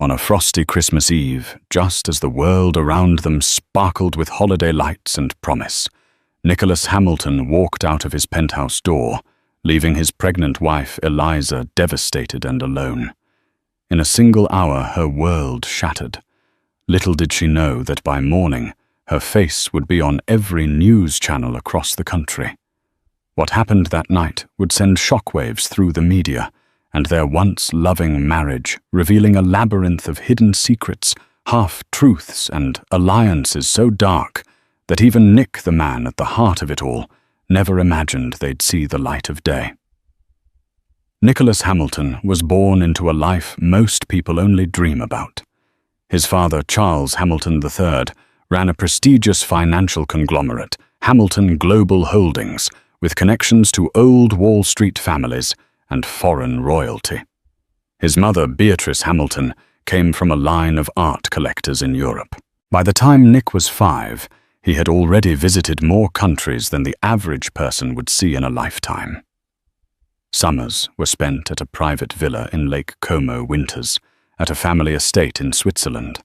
On a frosty Christmas Eve, just as the world around them sparkled with holiday lights and promise, Nicholas Hamilton walked out of his penthouse door, leaving his pregnant wife Eliza devastated and alone. In a single hour, her world shattered. Little did she know that by morning, her face would be on every news channel across the country. What happened that night would send shockwaves through the media, and their once loving marriage, revealing a labyrinth of hidden secrets, half-truths, and alliances so dark that even Nick, the man at the heart of it all, never imagined they'd see the light of day. Nicholas Hamilton was born into a life most people only dream about. His father, Charles Hamilton III, ran a prestigious financial conglomerate, Hamilton Global Holdings, with connections to old Wall Street families and foreign royalty. His mother, Beatrice Hamilton, came from a line of art collectors in Europe. By the time Nick was 5, he had already visited more countries than the average person would see in a lifetime. Summers were spent at a private villa in Lake Como, winters at a family estate in Switzerland.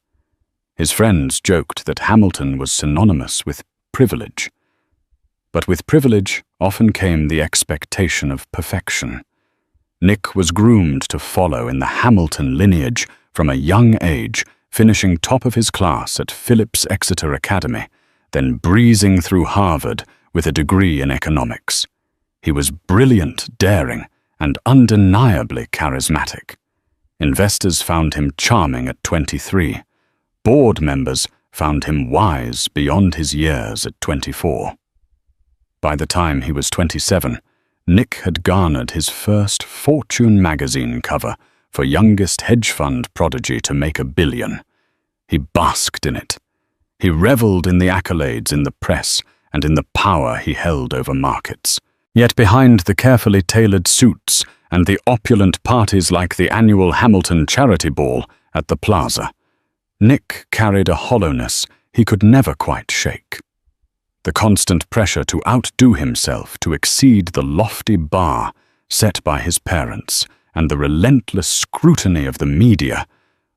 His friends joked that Hamilton was synonymous with privilege. But with privilege often came the expectation of perfection. Nick was groomed to follow in the Hamilton lineage from a young age, finishing top of his class at Phillips Exeter Academy, then breezing through Harvard with a degree in economics. He was brilliant, daring, and undeniably charismatic. Investors found him charming at 23. Board members found him wise beyond his years at 24. By the time he was 27, Nick had garnered his first Fortune magazine cover for youngest hedge fund prodigy to make $1 billion. He basked in it. He reveled in the accolades in the press and in the power he held over markets. Yet behind the carefully tailored suits and the opulent parties like the annual Hamilton Charity Ball at the Plaza, Nick carried a hollowness he could never quite shake. The constant pressure to outdo himself, to exceed the lofty bar set by his parents, and the relentless scrutiny of the media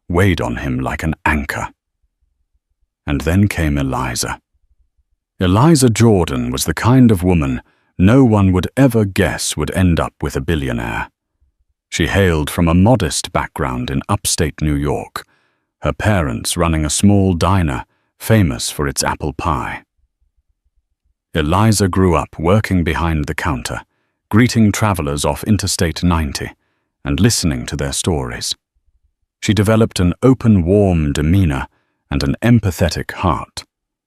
weighed on him like an anchor. And then came Eliza. Eliza Jordan was the kind of woman no one would ever guess would end up with a billionaire. She hailed from a modest background in upstate New York, her parents running a small diner famous for its apple pie. Eliza grew up working behind the counter, greeting travelers off Interstate 90 and listening to their stories. She developed an open, warm demeanor and an empathetic heart.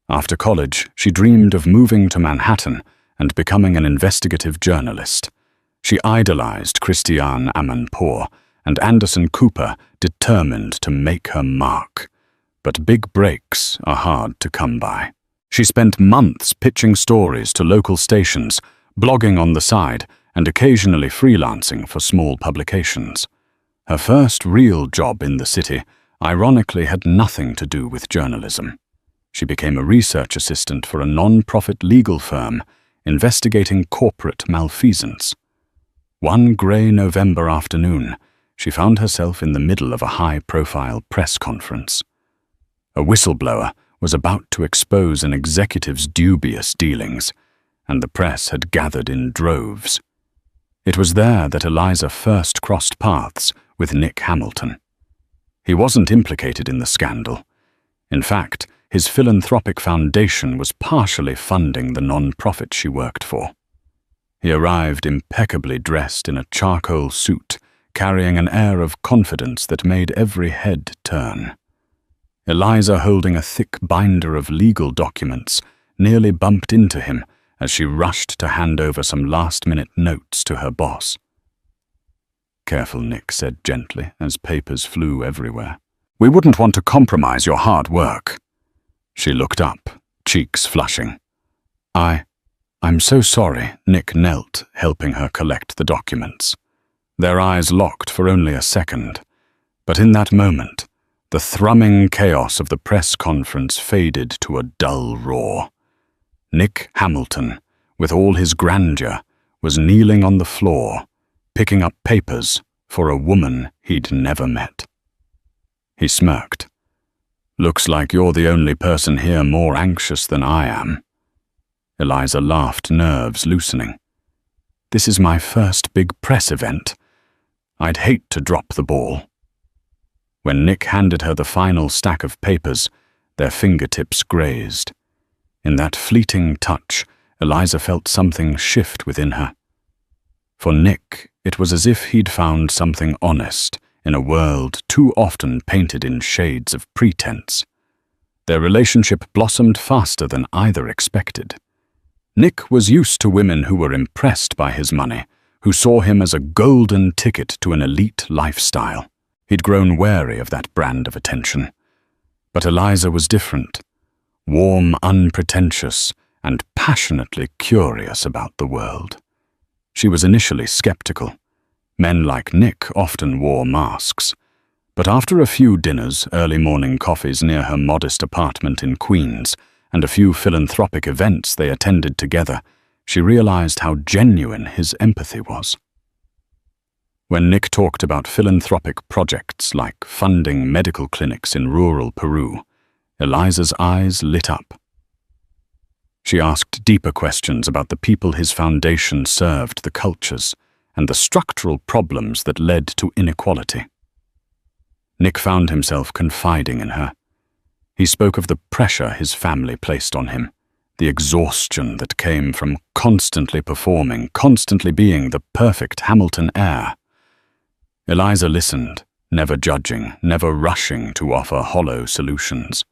After college, she dreamed of moving to Manhattan and becoming an investigative journalist. She idolized Christiane Amanpour and Anderson Cooper, determined to make her mark. But big breaks are hard to come by. She spent months pitching stories to local stations, blogging on the side, and occasionally freelancing for small publications. Her first real job in the city, ironically, had nothing to do with journalism. She became a research assistant for a non-profit legal firm investigating corporate malfeasance. One grey November afternoon, she found herself in the middle of a high-profile press conference. A whistleblower was about to expose an executive's dubious dealings, and the press had gathered in droves. It was there that Eliza first crossed paths with Nick Hamilton. He wasn't implicated in the scandal. In fact, his philanthropic foundation was partially funding the non-profit she worked for. He arrived impeccably dressed in a charcoal suit, carrying an air of confidence that made every head turn. Eliza, holding a thick binder of legal documents, nearly bumped into him as she rushed to hand over some last-minute notes to her boss. "Careful," Nick said gently as papers flew everywhere. "We wouldn't want to compromise your hard work." She looked up, cheeks flushing. I'm so sorry," Nick knelt, helping her collect the documents. Their eyes locked for only a second, but in that moment, the thrumming chaos of the press conference faded to a dull roar. Nick Hamilton, with all his grandeur, was kneeling on the floor, picking up papers for a woman he'd never met. He smirked. "Looks like you're the only person here more anxious than I am." Eliza laughed, nerves loosening. "This is my first big press event. I'd hate to drop the ball." When Nick handed her the final stack of papers, their fingertips grazed. In that fleeting touch, Eliza felt something shift within her. For Nick, it was as if he'd found something honest in a world too often painted in shades of pretense. Their relationship blossomed faster than either expected. Nick was used to women who were impressed by his money, who saw him as a golden ticket to an elite lifestyle. He'd grown wary of that brand of attention. But Eliza was different. Warm, unpretentious, and passionately curious about the world. She was initially skeptical. Men like Nick often wore masks. But after a few dinners, early morning coffees near her modest apartment in Queens, and a few philanthropic events they attended together, she realized how genuine his empathy was. When Nick talked about philanthropic projects like funding medical clinics in rural Peru, Eliza's eyes lit up. She asked deeper questions about the people his foundation served, the cultures, and the structural problems that led to inequality. Nick found himself confiding in her. He spoke of the pressure his family placed on him, the exhaustion that came from constantly performing, constantly being the perfect Hamilton heir. Eliza listened, never judging, never rushing to offer hollow solutions.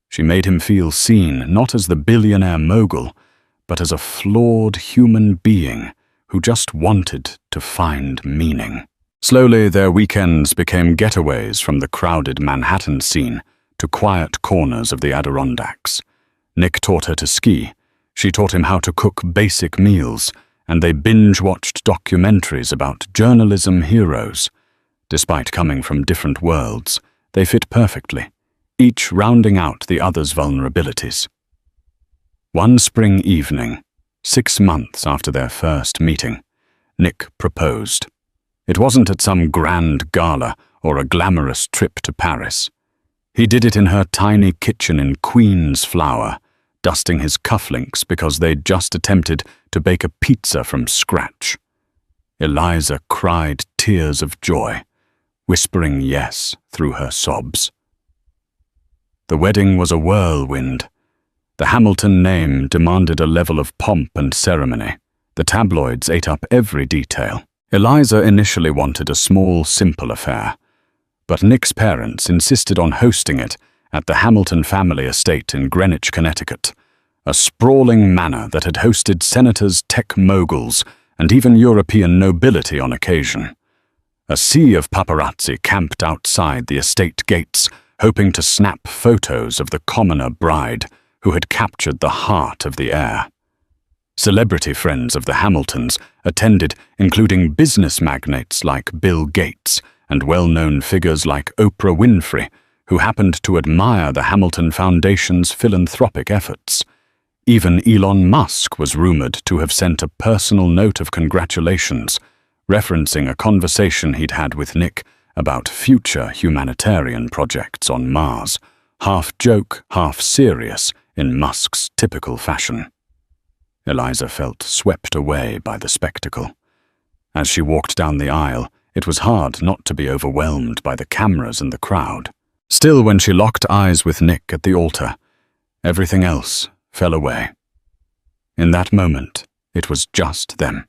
She made him feel seen, not as the billionaire mogul, but as a flawed human being who just wanted to find meaning. Slowly, their weekends became getaways from the crowded Manhattan scene to quiet corners of the Adirondacks. Nick taught her to ski. She taught him how to cook basic meals, and they binge-watched documentaries about journalism heroes. Despite coming from different worlds, they fit perfectly, each rounding out the other's vulnerabilities. One spring evening, 6 months after their first meeting, Nick proposed. It wasn't at some grand gala or a glamorous trip to Paris. He did it in her tiny kitchen in Queens Flower, dusting his cufflinks because they'd just attempted to bake a pizza from scratch. Eliza cried tears of joy, whispering yes through her sobs. The wedding was a whirlwind. The Hamilton name demanded a level of pomp and ceremony. The tabloids ate up every detail. Eliza initially wanted a small, simple affair, but Nick's parents insisted on hosting it at the Hamilton family estate in Greenwich, Connecticut, a sprawling manor that had hosted senators, tech moguls, and even European nobility on occasion. A sea of paparazzi camped outside the estate gates, hoping to snap photos of the commoner bride who had captured the heart of the heir. Celebrity friends of the Hamiltons attended, including business magnates like Bill Gates and well-known figures like Oprah Winfrey, who happened to admire the Hamilton Foundation's philanthropic efforts. Even Elon Musk was rumored to have sent a personal note of congratulations, referencing a conversation he'd had with Nick about future humanitarian projects on Mars, half joke, half serious, in Musk's typical fashion. Eliza felt swept away by the spectacle. As she walked down the aisle, it was hard not to be overwhelmed by the cameras and the crowd. Still, when she locked eyes with Nick at the altar, everything else fell away. In that moment, it was just them.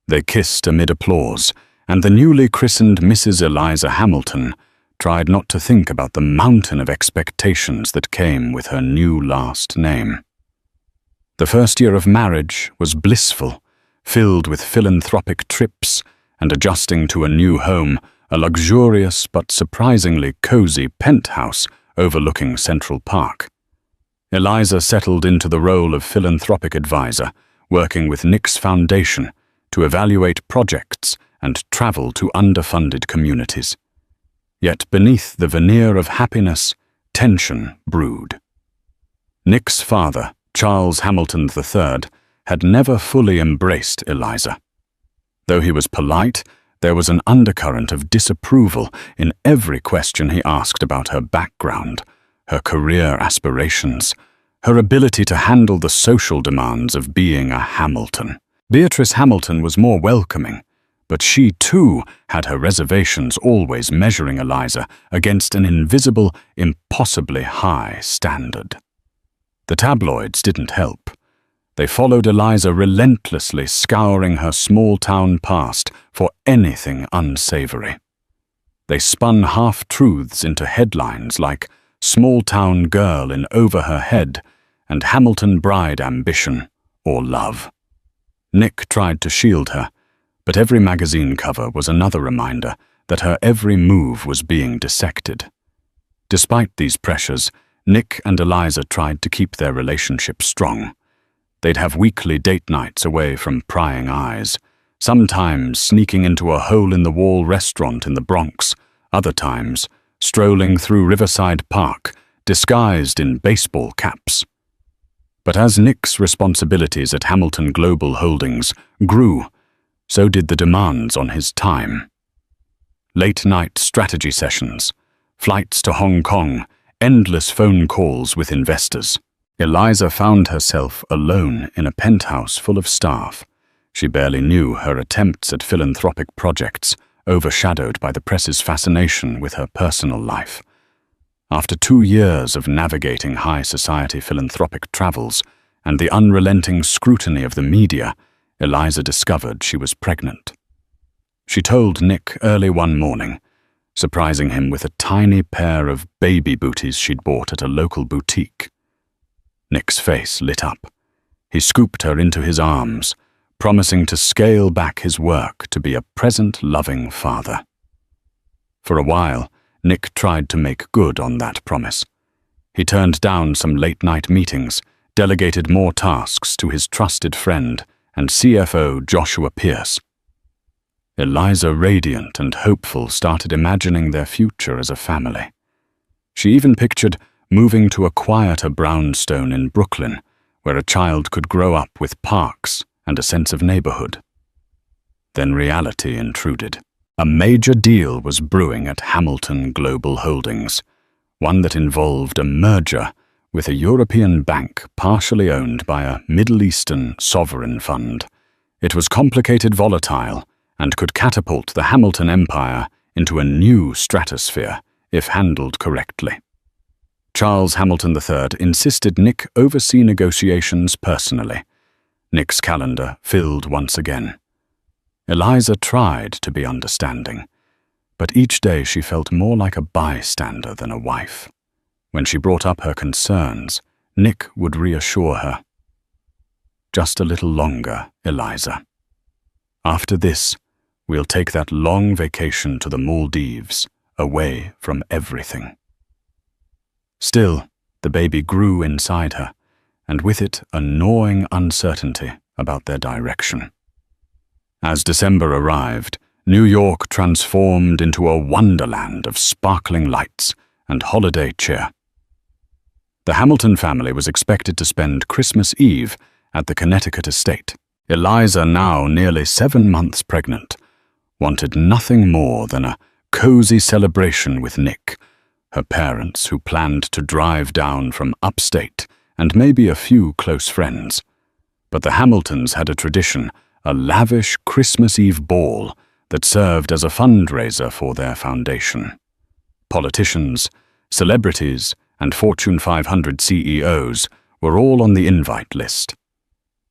They kissed amid applause, and the newly christened Mrs. Eliza Hamilton tried not to think about the mountain of expectations that came with her new last name. The first year of marriage was blissful, filled with philanthropic trips and adjusting to a new home, a luxurious but surprisingly cozy penthouse overlooking Central Park. Eliza settled into the role of philanthropic advisor, working with Nick's foundation to evaluate projects and travel to underfunded communities. Yet beneath the veneer of happiness, tension brewed. Nick's father, Charles Hamilton III, had never fully embraced Eliza. Though he was polite, There was an undercurrent of disapproval in every question he asked about her background, her career aspirations, her ability to handle the social demands of being a Hamilton. Beatrice Hamilton was more welcoming, but she too had her reservations, always measuring Eliza against an invisible, impossibly high standard. The tabloids didn't help. They followed Eliza relentlessly, scouring her small-town past for anything unsavory. They spun half-truths into headlines like "Small-Town Girl in Over Her Head" and "Hamilton Bride Ambition" or "Love." Nick tried to shield her, but every magazine cover was another reminder that her every move was being dissected. Despite these pressures, Nick and Eliza tried to keep their relationship strong. They'd have weekly date nights away from prying eyes, sometimes sneaking into a hole-in-the-wall restaurant in the Bronx, other times strolling through Riverside Park, disguised in baseball caps. But as Nick's responsibilities at Hamilton Global Holdings grew, so did the demands on his time. Late-night strategy sessions, flights to Hong Kong, endless phone calls with investors. Eliza found herself alone in a penthouse full of staff. She barely knew her attempts at philanthropic projects, overshadowed by the press's fascination with her personal life. After 2 years of navigating high society philanthropic travels and the unrelenting scrutiny of the media, Eliza discovered she was pregnant. She told Nick early one morning, surprising him with a tiny pair of baby booties she'd bought at a local boutique. Nick's face lit up. He scooped her into his arms, promising to scale back his work to be a present, loving father. For a while, Nick tried to make good on that promise. He turned down some late-night meetings, delegated more tasks to his trusted friend and CFO Joshua Pierce. Eliza, radiant and hopeful, started imagining their future as a family. She even pictured moving to a quieter brownstone in Brooklyn, where a child could grow up with parks and a sense of neighborhood. Then reality intruded. A major deal was brewing at Hamilton Global Holdings, one that involved a merger with a European bank partially owned by a Middle Eastern sovereign fund. It was complicated, volatile, and could catapult the Hamilton empire into a new stratosphere if handled correctly. Charles Hamilton III insisted Nick oversee negotiations personally. Nick's calendar filled once again. Eliza tried to be understanding, but each day she felt more like a bystander than a wife. When she brought up her concerns, Nick would reassure her. "Just a little longer, Eliza. After this, we'll take that long vacation to the Maldives, away from everything." Still, the baby grew inside her, and with it a gnawing uncertainty about their direction. As December arrived, New York transformed into a wonderland of sparkling lights and holiday cheer. The Hamilton family was expected to spend Christmas Eve at the Connecticut estate. Eliza, now nearly 7 months pregnant, wanted nothing more than a cozy celebration with Nick, her parents, who planned to drive down from upstate, and maybe a few close friends. But the Hamiltons had a tradition, a lavish Christmas Eve ball that served as a fundraiser for their foundation. Politicians, celebrities, and Fortune 500 CEOs were all on the invite list.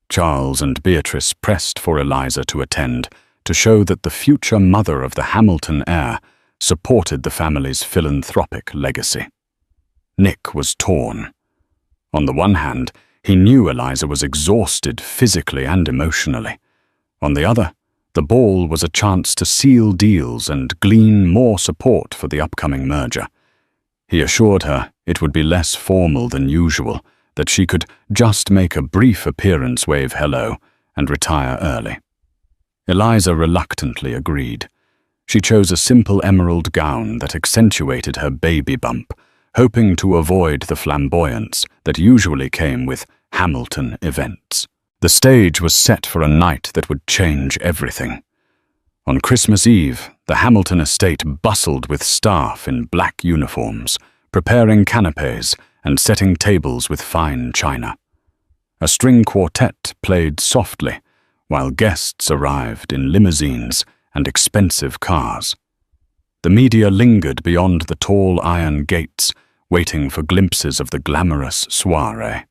Charles and Beatrice pressed for Eliza to attend to show that the future mother of the Hamilton heir supported the family's philanthropic legacy. Nick was torn. On the one hand, he knew Eliza was exhausted physically and emotionally. On the other, the ball was a chance to seal deals and glean more support for the upcoming merger. He assured her it would be less formal than usual, that she could just make a brief appearance, wave hello, and retire early. Eliza reluctantly agreed. She chose a simple emerald gown that accentuated her baby bump, hoping to avoid the flamboyance that usually came with Hamilton events. The stage was set for a night that would change everything. On Christmas Eve, the Hamilton estate bustled with staff in black uniforms, preparing canapes and setting tables with fine china. A string quartet played softly, while guests arrived in limousines and expensive cars. The media lingered beyond the tall iron gates, waiting for glimpses of the glamorous soiree.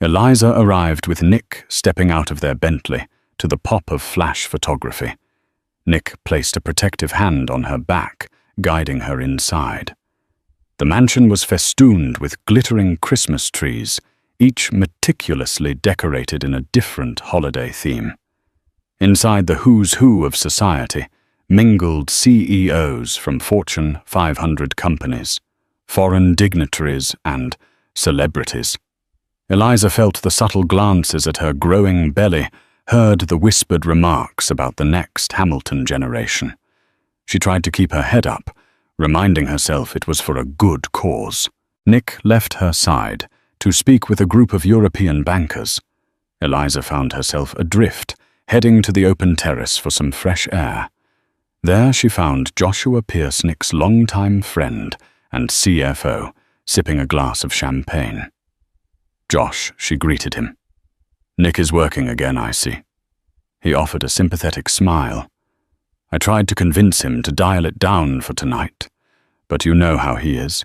Eliza arrived with Nick stepping out of their Bentley to the pop of flash photography. Nick placed a protective hand on her back, guiding her inside. The mansion was festooned with glittering Christmas trees, each meticulously decorated in a different holiday theme. Inside the who's who of society mingled CEOs from Fortune 500 companies, foreign dignitaries, and celebrities. Eliza felt the subtle glances at her growing belly, heard the whispered remarks about the next Hamilton generation. She tried to keep her head up, reminding herself it was for a good cause. Nick left her side to speak with a group of European bankers. Eliza found herself adrift, heading to the open terrace for some fresh air. There she found Joshua Pierce, Nick's longtime friend and CFO, sipping a glass of champagne. "Josh," she greeted him. "Nick is working again, I see." He offered a sympathetic smile. "I tried to convince him to dial it down for tonight, but you know how he is,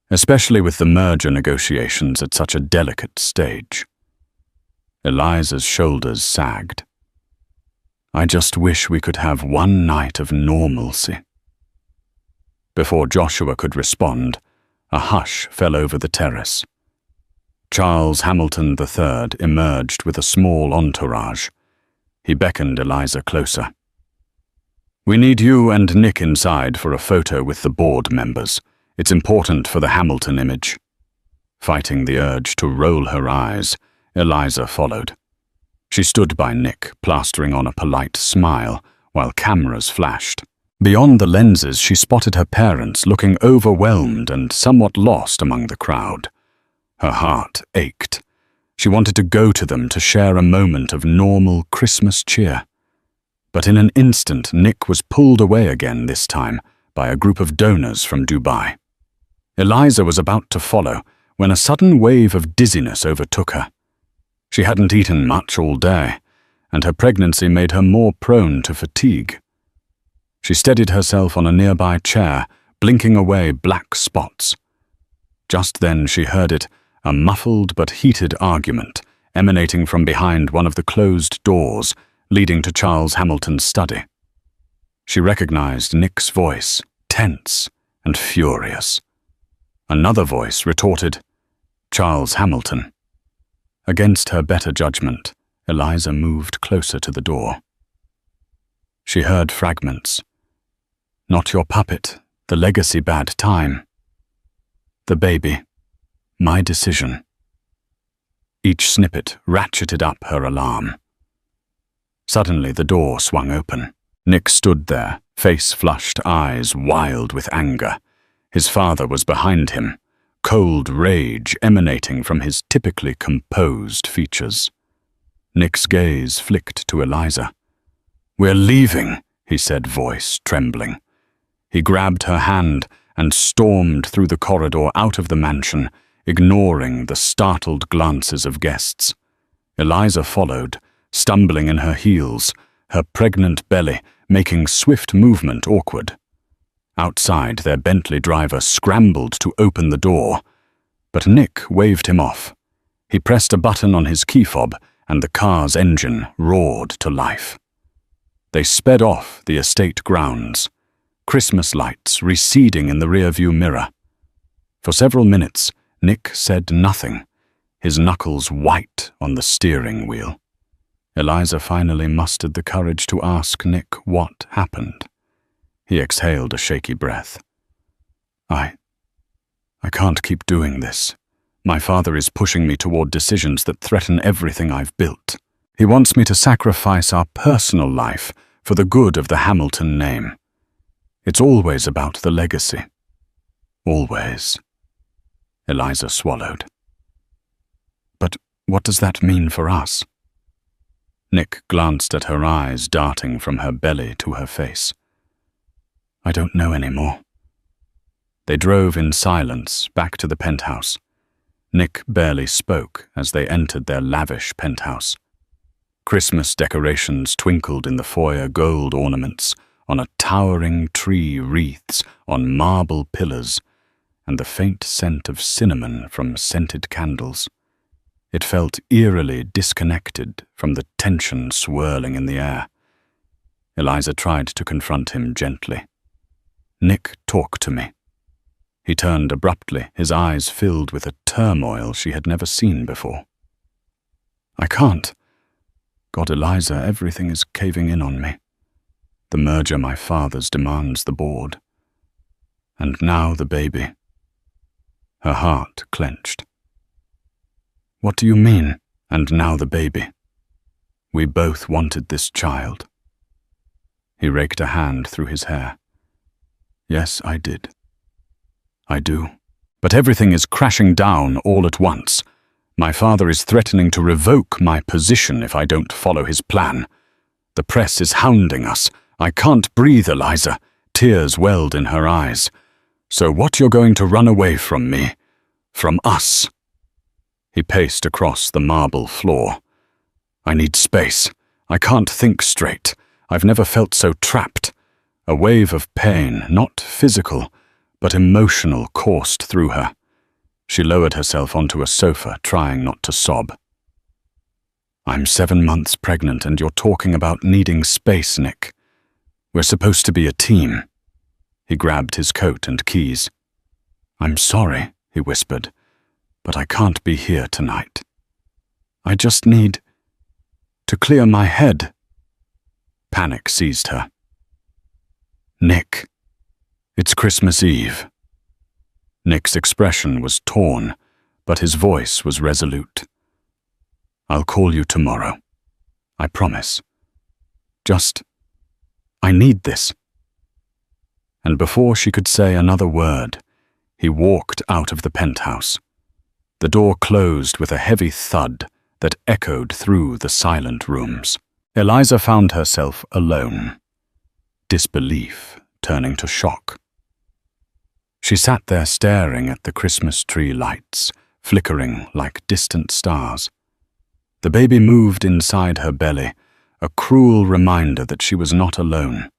especially with the merger negotiations at such a delicate stage." Eliza's shoulders sagged. "I just wish we could have one night of normalcy." Before Joshua could respond, a hush fell over the terrace. Charles Hamilton III emerged with a small entourage. He beckoned Eliza closer. "We need you and Nick inside for a photo with the board members. It's important for the Hamilton image." Fighting the urge to roll her eyes, Eliza followed. She stood by Nick, plastering on a polite smile, while cameras flashed. Beyond the lenses, she spotted her parents looking overwhelmed and somewhat lost among the crowd. Her heart ached. She wanted to go to them to share a moment of normal Christmas cheer. But in an instant, Nick was pulled away again, this time by a group of donors from Dubai. Eliza was about to follow when a sudden wave of dizziness overtook her. She hadn't eaten much all day, and her pregnancy made her more prone to fatigue. She steadied herself on a nearby chair, blinking away black spots. Just then she heard it, a muffled but heated argument emanating from behind one of the closed doors leading to Charles Hamilton's study. She recognized Nick's voice, tense and furious. Another voice retorted, "Charles Hamilton." Against her better judgment, Eliza moved closer to the door. She heard fragments. "Not your puppet, the legacy bad time. The baby, my decision." Each snippet ratcheted up her alarm. Suddenly the door swung open. Nick stood there, face flushed, eyes wild with anger. His father was behind him, cold rage emanating from his typically composed features. Nick's gaze flicked to Eliza. "We're leaving," he said, voice trembling. He grabbed her hand and stormed through the corridor out of the mansion, ignoring the startled glances of guests. Eliza followed, stumbling in her heels, her pregnant belly making swift movement awkward. Outside, their Bentley driver scrambled to open the door, but Nick waved him off. He pressed a button on his key fob, and the car's engine roared to life. They sped off the estate grounds, Christmas lights receding in the rearview mirror. For several minutes, Nick said nothing, his knuckles white on the steering wheel. Eliza finally mustered the courage to ask Nick what happened. He exhaled a shaky breath. I can't keep doing this. My father is pushing me toward decisions that threaten everything I've built. He wants me to sacrifice our personal life for the good of the Hamilton name. It's always about the legacy. Always." Eliza swallowed. "But what does that mean for us?" Nick glanced at her eyes darting from her belly to her face. I don't know anymore. They drove in silence back to the penthouse. Nick barely spoke as they entered their lavish penthouse. Christmas decorations twinkled in the foyer, gold ornaments on a towering tree, wreaths on marble pillars, and the faint scent of cinnamon from scented candles. It felt eerily disconnected from the tension swirling in the air. Eliza tried to confront him gently. Nick, talk to me. He turned abruptly, his eyes filled with a turmoil she had never seen before. I can't. God, Eliza, everything is caving in on me. The merger my father's demands the board. And now the baby. Her heart clenched. What do you mean, and now the baby? We both wanted this child. He raked a hand through his hair. Yes, I did. I do. But everything is crashing down all at once. My father is threatening to revoke my position if I don't follow his plan. The press is hounding us. I can't breathe, Eliza. Tears welled in her eyes. So what, you're going to run away from me? From us? He paced across the marble floor. I need space. I can't think straight. I've never felt so trapped. A wave of pain, not physical, but emotional, coursed through her. She lowered herself onto a sofa, trying not to sob. I'm 7 months pregnant, and you're talking about needing space, Nick. We're supposed to be a team. He grabbed his coat and keys. I'm sorry, he whispered, but I can't be here tonight. I just need to clear my head. Panic seized her. Nick, it's Christmas Eve. Nick's expression was torn, but his voice was resolute. I'll call you tomorrow. I promise. I need this. And before she could say another word, he walked out of the penthouse. The door closed with a heavy thud that echoed through the silent rooms. Eliza found herself alone, disbelief turning to shock. She sat there staring at the Christmas tree lights, flickering like distant stars. The baby moved inside her belly, a cruel reminder that she was not alone,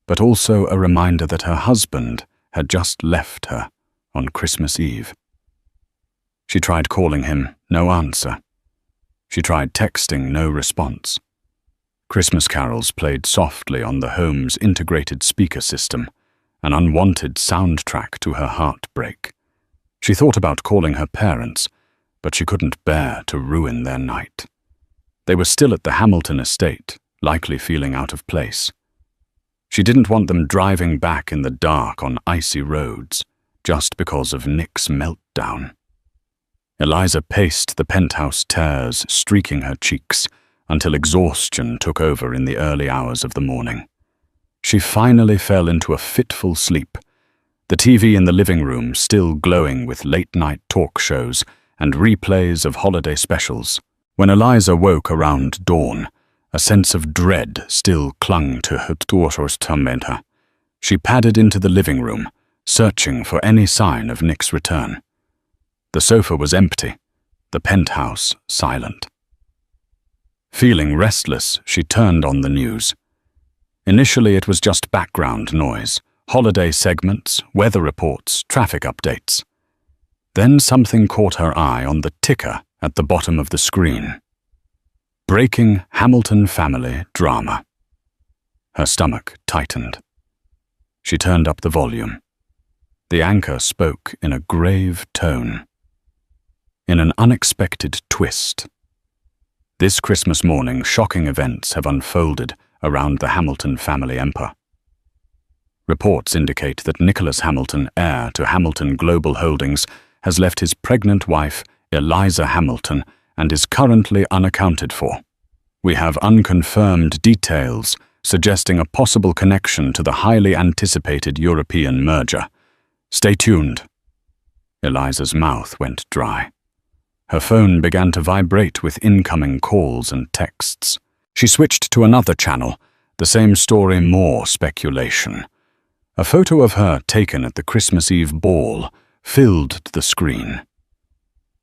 but also a reminder that her husband had just left her on Christmas Eve. She tried calling him, no answer. She tried texting, no response. Christmas carols played softly on the home's integrated speaker system, an unwanted soundtrack to her heartbreak. She thought about calling her parents, but she couldn't bear to ruin their night. They were still at the Hamilton estate, likely feeling out of place. She didn't want them driving back in the dark on icy roads, just because of Nick's meltdown. Eliza paced the penthouse terrace, streaking her cheeks, until exhaustion took over in the early hours of the morning. She finally fell into a fitful sleep, the TV in the living room still glowing with late-night talk shows and replays of holiday specials. When Eliza woke around dawn, a sense of dread still clung to her tormentor. She padded into the living room, searching for any sign of Nick's return. The sofa was empty, the penthouse silent. Feeling restless, she turned on the news. Initially, it was just background noise, holiday segments, weather reports, traffic updates. Then something caught her eye on the ticker at the bottom of the screen. Breaking Hamilton family drama. Her stomach tightened. She turned up the volume. The anchor spoke in a grave tone. In an unexpected twist. This Christmas morning, shocking events have unfolded around the Hamilton family empire. Reports indicate that Nicholas Hamilton, heir to Hamilton Global Holdings, has left his pregnant wife, Eliza Hamilton, and is currently unaccounted for. We have unconfirmed details suggesting a possible connection to the highly anticipated European merger. Stay tuned. Eliza's mouth went dry. Her phone began to vibrate with incoming calls and texts. She switched to another channel, the same story, more speculation. A photo of her taken at the Christmas Eve ball filled the screen.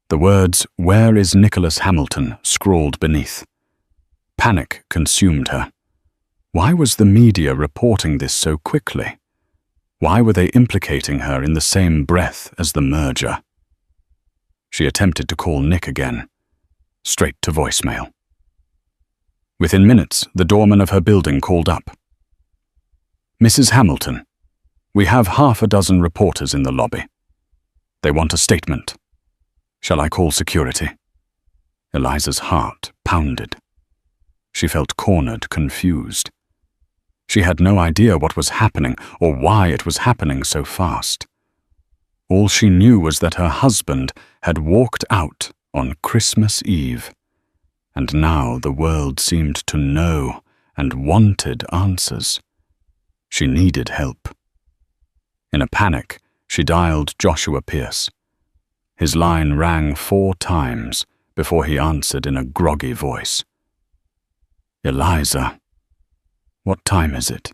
The words, "Where is Nicholas Hamilton?" scrawled beneath. Panic consumed her. Why was the media reporting this so quickly? Why were they implicating her in the same breath as the merger? She attempted to call Nick again, straight to voicemail. Within minutes, the doorman of her building called up. "Mrs. Hamilton, we have half a dozen reporters in the lobby. They want a statement. Shall I call security?" Eliza's heart pounded. She felt cornered, confused. She had no idea what was happening or why it was happening so fast. All she knew was that her husband had walked out on Christmas Eve, and now the world seemed to know and wanted answers. She needed help. In a panic, she dialed Joshua Pierce. His line rang 4 times before he answered in a groggy voice. "Eliza, what time is it?"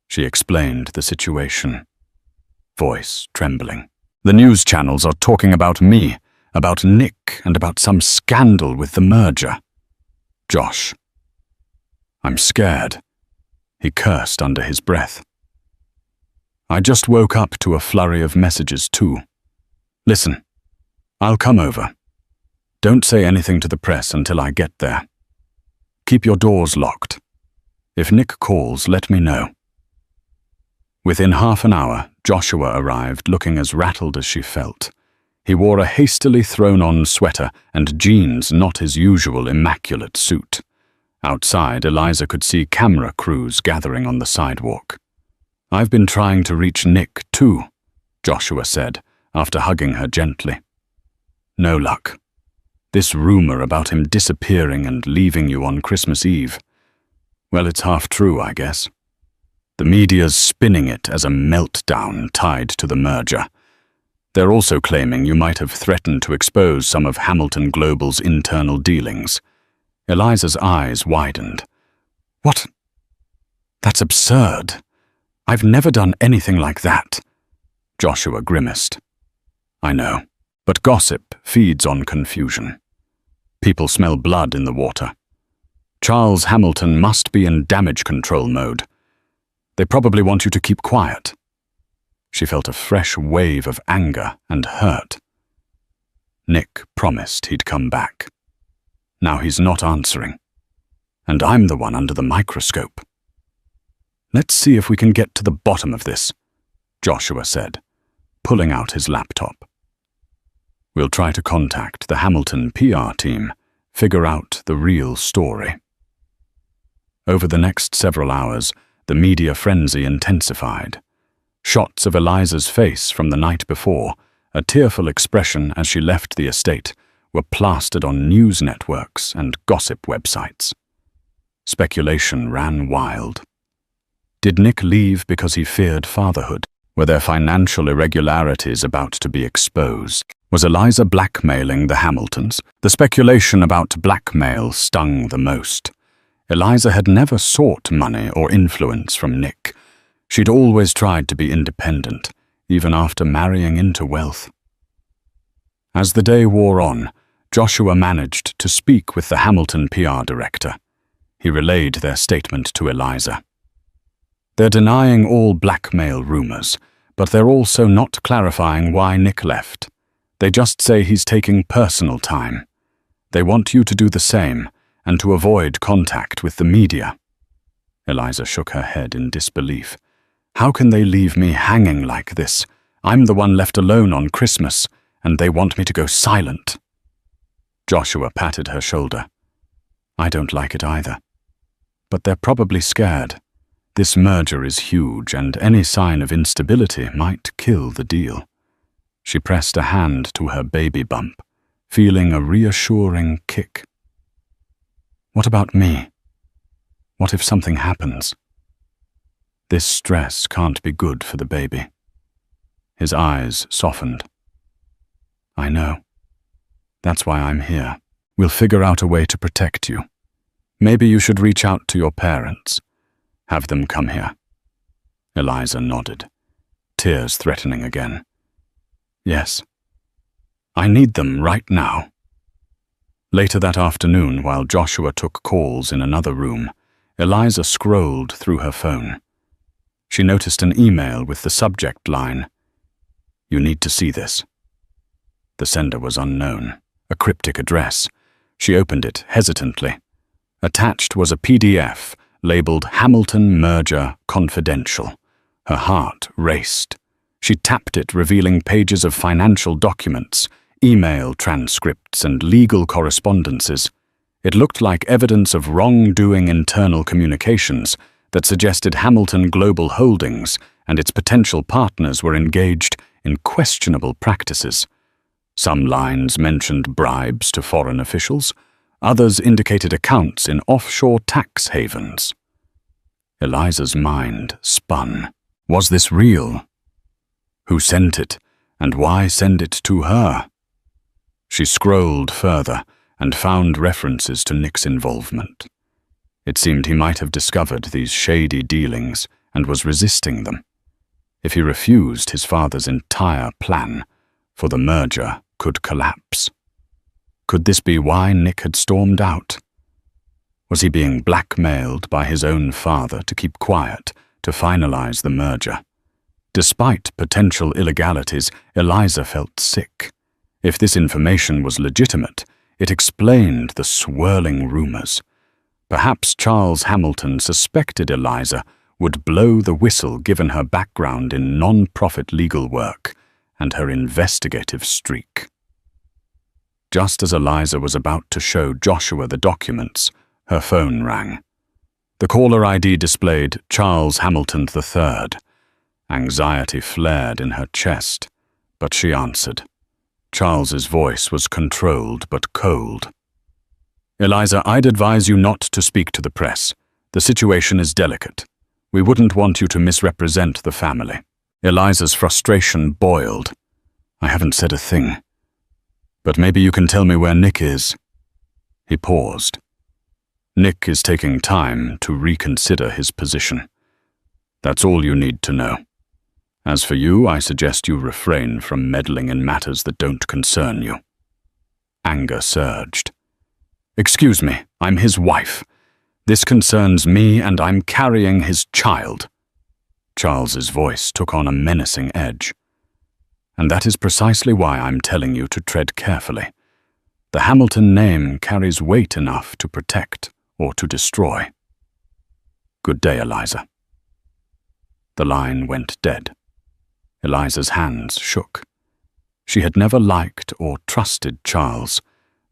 She explained the situation, voice trembling. "The news channels are talking about me, about Nick, and about some scandal with the merger. Josh." "I'm scared," he cursed under his breath. "I just woke up to a flurry of messages too. Listen, I'll come over. Don't say anything to the press until I get there. Keep your doors locked. If Nick calls, let me know." Within half an hour, Joshua arrived looking as rattled as she felt. He wore a hastily thrown-on sweater and jeans, not his usual immaculate suit. Outside, Eliza could see camera crews gathering on the sidewalk. "I've been trying to reach Nick too," Joshua said, after hugging her gently. "No luck. This rumor about him disappearing and leaving you on Christmas Eve, well, it's half true, I guess. The media's spinning it as a meltdown tied to the merger. They're also claiming you might have threatened to expose some of Hamilton Global's internal dealings." Eliza's eyes widened. "What? That's absurd. I've never done anything like that." Joshua grimaced. "I know, but gossip feeds on confusion. People smell blood in the water. Charles Hamilton must be in damage control mode. They probably want you to keep quiet." She felt a fresh wave of anger and hurt. Nick promised he'd come back. Now he's not answering. And I'm the one under the microscope. "Let's see if we can get to the bottom of this," Joshua said, pulling out his laptop. "We'll try to contact the Hamilton PR team, figure out the real story." Over the next several hours, the media frenzy intensified. Shots of Eliza's face from the night before, a tearful expression as she left the estate, were plastered on news networks and gossip websites. Speculation ran wild. Did Nick leave because he feared fatherhood? Were there financial irregularities about to be exposed? Was Eliza blackmailing the Hamiltons? The speculation about blackmail stung the most. Eliza had never sought money or influence from Nick. She'd always tried to be independent, even after marrying into wealth. As the day wore on, Joshua managed to speak with the Hamilton PR director. He relayed their statement to Eliza. "They're denying all blackmail rumors, but they're also not clarifying why Nick left. They just say he's taking personal time. They want you to do the same and to avoid contact with the media." Eliza shook her head in disbelief. "How can they leave me hanging like this? I'm the one left alone on Christmas, and they want me to go silent." Joshua patted her shoulder. "I don't like it either. But they're probably scared. This merger is huge, and any sign of instability might kill the deal." She pressed a hand to her baby bump, feeling a reassuring kick. "What about me? What if something happens? This stress can't be good for the baby." His eyes softened. "I know. That's why I'm here. We'll figure out a way to protect you. Maybe you should reach out to your parents. Have them come here." Eliza nodded, tears threatening again. "Yes. I need them right now." Later that afternoon, while Joshua took calls in another room, Eliza scrolled through her phone. She noticed an email with the subject line, "You need to see this." The sender was unknown, a cryptic address. She opened it hesitantly. Attached was a PDF labeled Hamilton Merger Confidential. Her heart raced. She tapped it, revealing pages of financial documents, email transcripts, and legal correspondences. It looked like evidence of wrongdoing internal communications that suggested Hamilton Global Holdings and its potential partners were engaged in questionable practices. Some lines mentioned bribes to foreign officials. Others indicated accounts in offshore tax havens. Eliza's mind spun. Was this real? Who sent it, and why send it to her? She scrolled further and found references to Nick's involvement. It seemed he might have discovered these shady dealings and was resisting them. If he refused, his father's entire plan for the merger could collapse. Could this be why Nick had stormed out? Was he being blackmailed by his own father to keep quiet, to finalize the merger? Despite potential illegalities, Eliza felt sick. If this information was legitimate, it explained the swirling rumors. Perhaps Charles Hamilton suspected Eliza would blow the whistle given her background in non-profit legal work and her investigative streak. Just as Eliza was about to show Joshua the documents, her phone rang. The caller ID displayed Charles Hamilton III. Anxiety flared in her chest, but she answered. Charles's voice was controlled but cold. "Eliza, I'd advise you not to speak to the press. The situation is delicate. We wouldn't want you to misrepresent the family." Eliza's frustration boiled. "I haven't said a thing. But maybe you can tell me where Nick is." He paused. "Nick is taking time to reconsider his position. That's all you need to know. As for you, I suggest you refrain from meddling in matters that don't concern you." Anger surged. "Excuse me, I'm his wife. This concerns me and I'm carrying his child." Charles's voice took on a menacing edge. "And that is precisely why I'm telling you to tread carefully. The Hamilton name carries weight enough to protect or to destroy. Good day, Eliza." The line went dead. Eliza's hands shook. She had never liked or trusted Charles,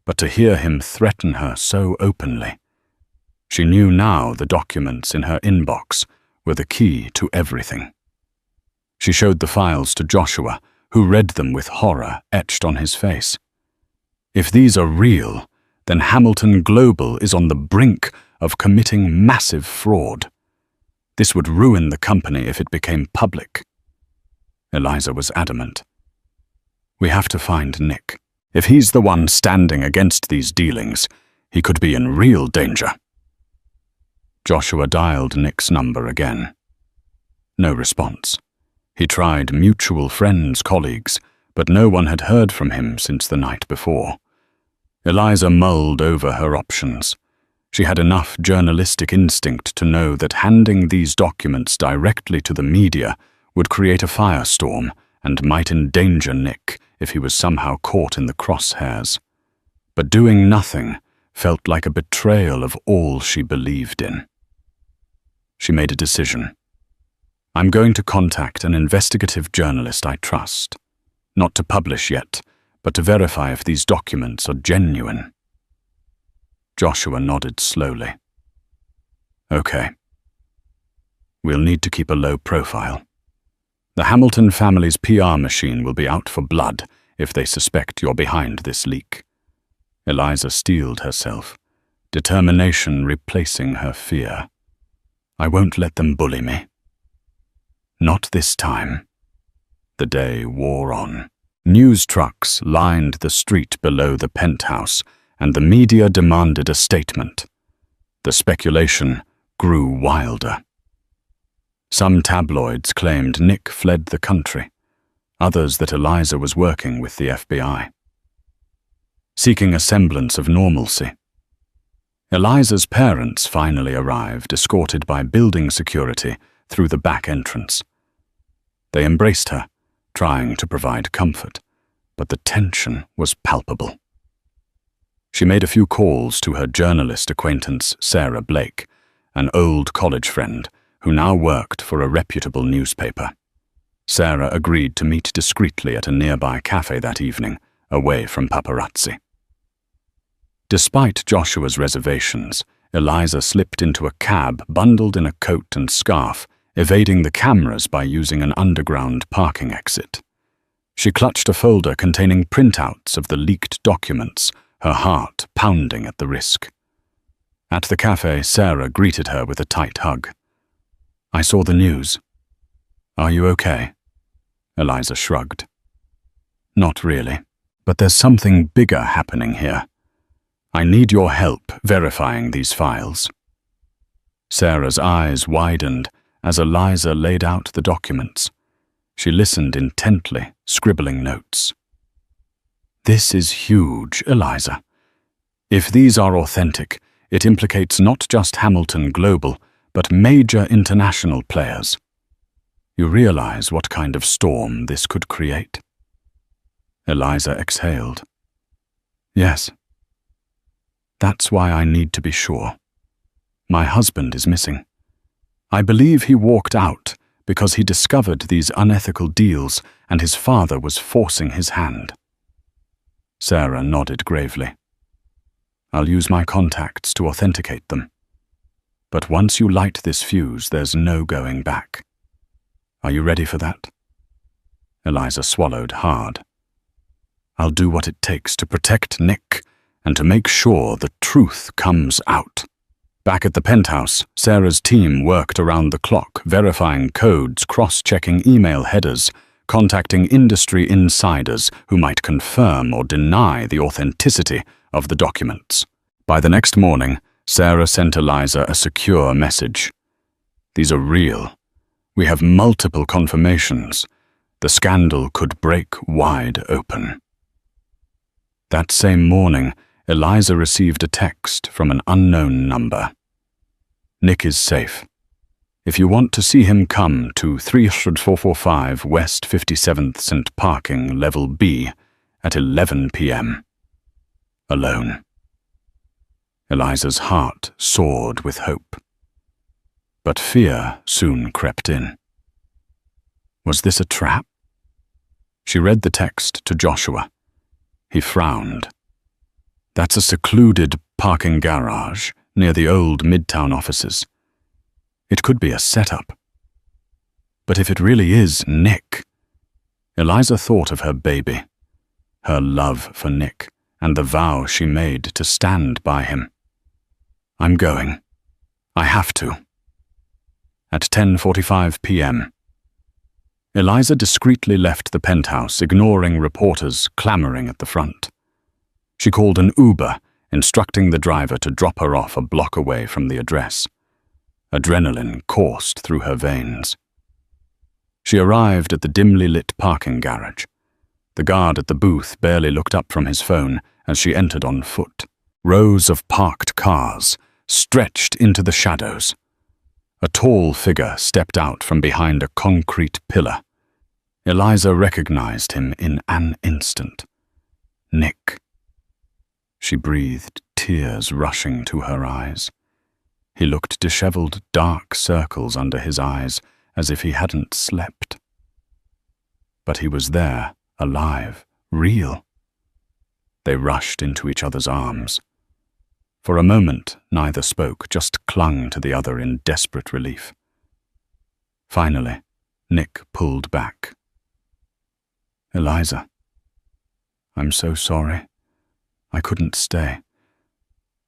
but to hear him threaten her so openly. She knew now the documents in her inbox were the key to everything. She showed the files to Joshua, who read them with horror etched on his face. If these are real, then Hamilton Global is on the brink of committing massive fraud. This would ruin the company if it became public. Eliza was adamant. "We have to find Nick. If he's the one standing against these dealings, he could be in real danger." Joshua dialed Nick's number again. No response. He tried mutual friends, colleagues, but no one had heard from him since the night before. Eliza mulled over her options. She had enough journalistic instinct to know that handing these documents directly to the media would create a firestorm and might endanger Nick if he was somehow caught in the crosshairs. But doing nothing felt like a betrayal of all she believed in. She made a decision. "I'm going to contact an investigative journalist I trust, not to publish yet, but to verify if these documents are genuine." Joshua nodded slowly. "Okay. We'll need to keep a low profile. The Hamilton family's PR machine will be out for blood if they suspect you're behind this leak." Eliza steeled herself, determination replacing her fear. "I won't let them bully me." Not this time. The day wore on. News trucks lined the street below the penthouse, and the media demanded a statement. The speculation grew wilder. Some tabloids claimed Nick fled the country, others that Eliza was working with the FBI. Seeking a semblance of normalcy, Eliza's parents finally arrived, escorted by building security through the back entrance. They embraced her, trying to provide comfort, but the tension was palpable. She made a few calls to her journalist acquaintance, Sarah Blake, an old college friend who now worked for a reputable newspaper. Sarah agreed to meet discreetly at a nearby cafe that evening, away from paparazzi. Despite Joshua's reservations, Eliza slipped into a cab bundled in a coat and scarf, evading the cameras by using an underground parking exit. She clutched a folder containing printouts of the leaked documents, her heart pounding at the risk. At the cafe, Sarah greeted her with a tight hug. "I saw the news. Are you okay?" Eliza shrugged. "Not really, but there's something bigger happening here. I need your help verifying these files." Sarah's eyes widened as Eliza laid out the documents. She listened intently, scribbling notes. "This is huge, Eliza. If these are authentic, it implicates not just Hamilton Global, but major international players. You realize what kind of storm this could create?" Eliza exhaled. "Yes. That's why I need to be sure. My husband is missing. I believe he walked out because he discovered these unethical deals and his father was forcing his hand." Sarah nodded gravely. "I'll use my contacts to authenticate them. But once you light this fuse, there's no going back. Are you ready for that?" Eliza swallowed hard. "I'll do what it takes to protect Nick and to make sure the truth comes out." Back at the penthouse, Sarah's team worked around the clock, verifying codes, cross-checking email headers, contacting industry insiders who might confirm or deny the authenticity of the documents. By the next morning, Sarah sent Eliza a secure message. "These are real. We have multiple confirmations. The scandal could break wide open." That same morning, Eliza received a text from an unknown number. "Nick is safe. If you want to see him, come to 30445 West 57th St. Parking, Level B, at 11 p.m. Alone." Eliza's heart soared with hope. But fear soon crept in. Was this a trap? She read the text to Joshua. He frowned. "That's a secluded parking garage near the old Midtown offices. It could be a setup. But if it really is Nick..." Eliza thought of her baby, her love for Nick, and the vow she made to stand by him. "I'm going. I have to." At 10:45 p.m., Eliza discreetly left the penthouse, ignoring reporters clamoring at the front. She called an Uber, instructing the driver to drop her off a block away from the address. Adrenaline coursed through her veins. She arrived at the dimly lit parking garage. The guard at the booth barely looked up from his phone as she entered on foot. Rows of parked cars stretched into the shadows. A tall figure stepped out from behind a concrete pillar. Eliza recognized him in an instant. Nick. She breathed, tears rushing to her eyes. He looked disheveled, dark circles under his eyes, as if he hadn't slept. But he was there, alive, real. They rushed into each other's arms. For a moment, neither spoke, just clung to the other in desperate relief. Finally, Nick pulled back. "Eliza, I'm so sorry. I couldn't stay.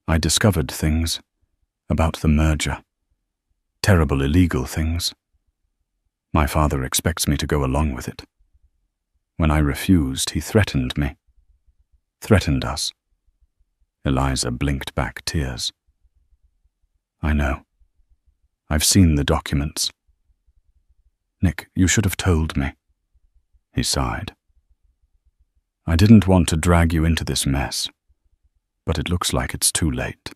I discovered things about the merger. Terrible illegal things. My father expects me to go along with it. When I refused, he threatened me. Threatened us." Eliza blinked back tears. I know. I've seen the documents. Nick, you should have told me. He sighed. I didn't want to drag you into this mess, but it looks like it's too late.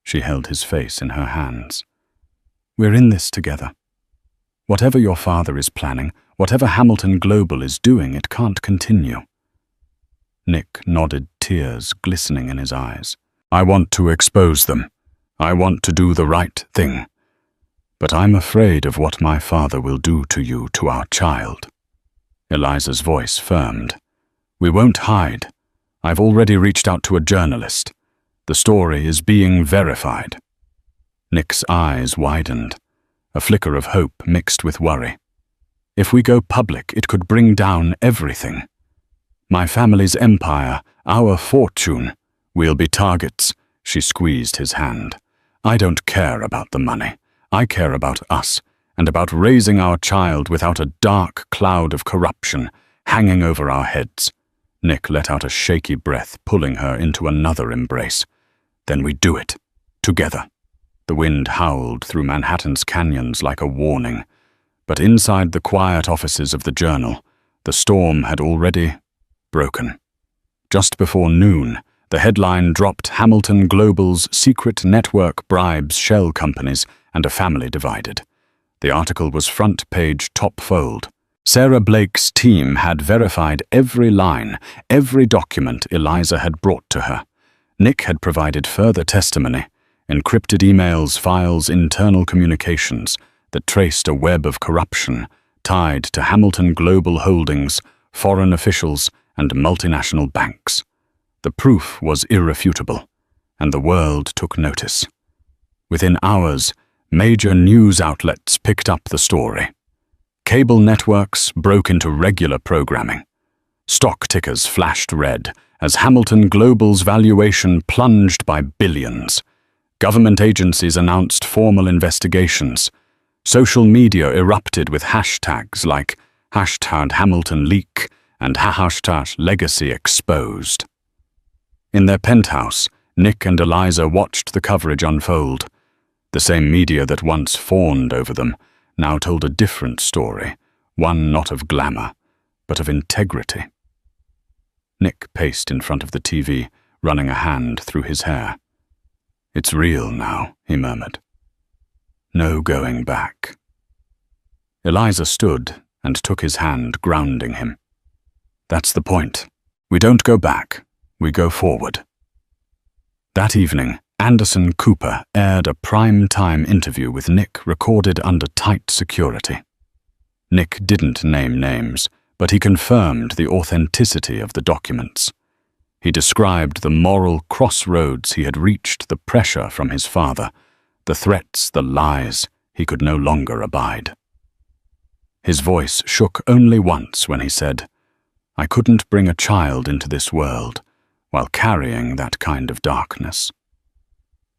She held his face in her hands. We're in this together. Whatever your father is planning, whatever Hamilton Global is doing, it can't continue. Nick nodded, tears glistening in his eyes. I want to expose them. I want to do the right thing. But I'm afraid of what my father will do to you, to our child. Eliza's voice firmed. We won't hide. I've already reached out to a journalist. The story is being verified. Nick's eyes widened, a flicker of hope mixed with worry. If we go public, it could bring down everything. My family's empire, our fortune. We'll be targets. She squeezed his hand. I don't care about the money. I care about us, and about raising our child without a dark cloud of corruption hanging over our heads. Nick let out a shaky breath, pulling her into another embrace. Then we do it. Together. The wind howled through Manhattan's canyons like a warning. But inside the quiet offices of the Journal, the storm had already broken. Just before noon, the headline dropped Hamilton Global's secret network bribes shell companies and a family divided. The article was front page top fold. Sarah Blake's team had verified every line, every document Eliza had brought to her. Nick had provided further testimony, encrypted emails, files, internal communications that traced a web of corruption tied to Hamilton Global Holdings, foreign officials, and multinational banks. The proof was irrefutable, and the world took notice. Within hours, major news outlets picked up the story. Cable networks broke into regular programming. Stock tickers flashed red as Hamilton Global's valuation plunged by billions. Government agencies announced formal investigations. Social media erupted with hashtags like #HamiltonLeak and #LegacyExposed. In their penthouse, Nick and Eliza watched the coverage unfold. The same media that once fawned over them now told a different story, one not of glamour, but of integrity. Nick paced in front of the TV, running a hand through his hair. It's real now, he murmured. No going back. Eliza stood and took his hand, grounding him. That's the point. We don't go back, we go forward. That evening, Anderson Cooper aired a prime-time interview with Nick recorded under tight security. Nick didn't name names, but he confirmed the authenticity of the documents. He described the moral crossroads he had reached, the pressure from his father, the threats, the lies he could no longer abide. His voice shook only once when he said, I couldn't bring a child into this world while carrying that kind of darkness.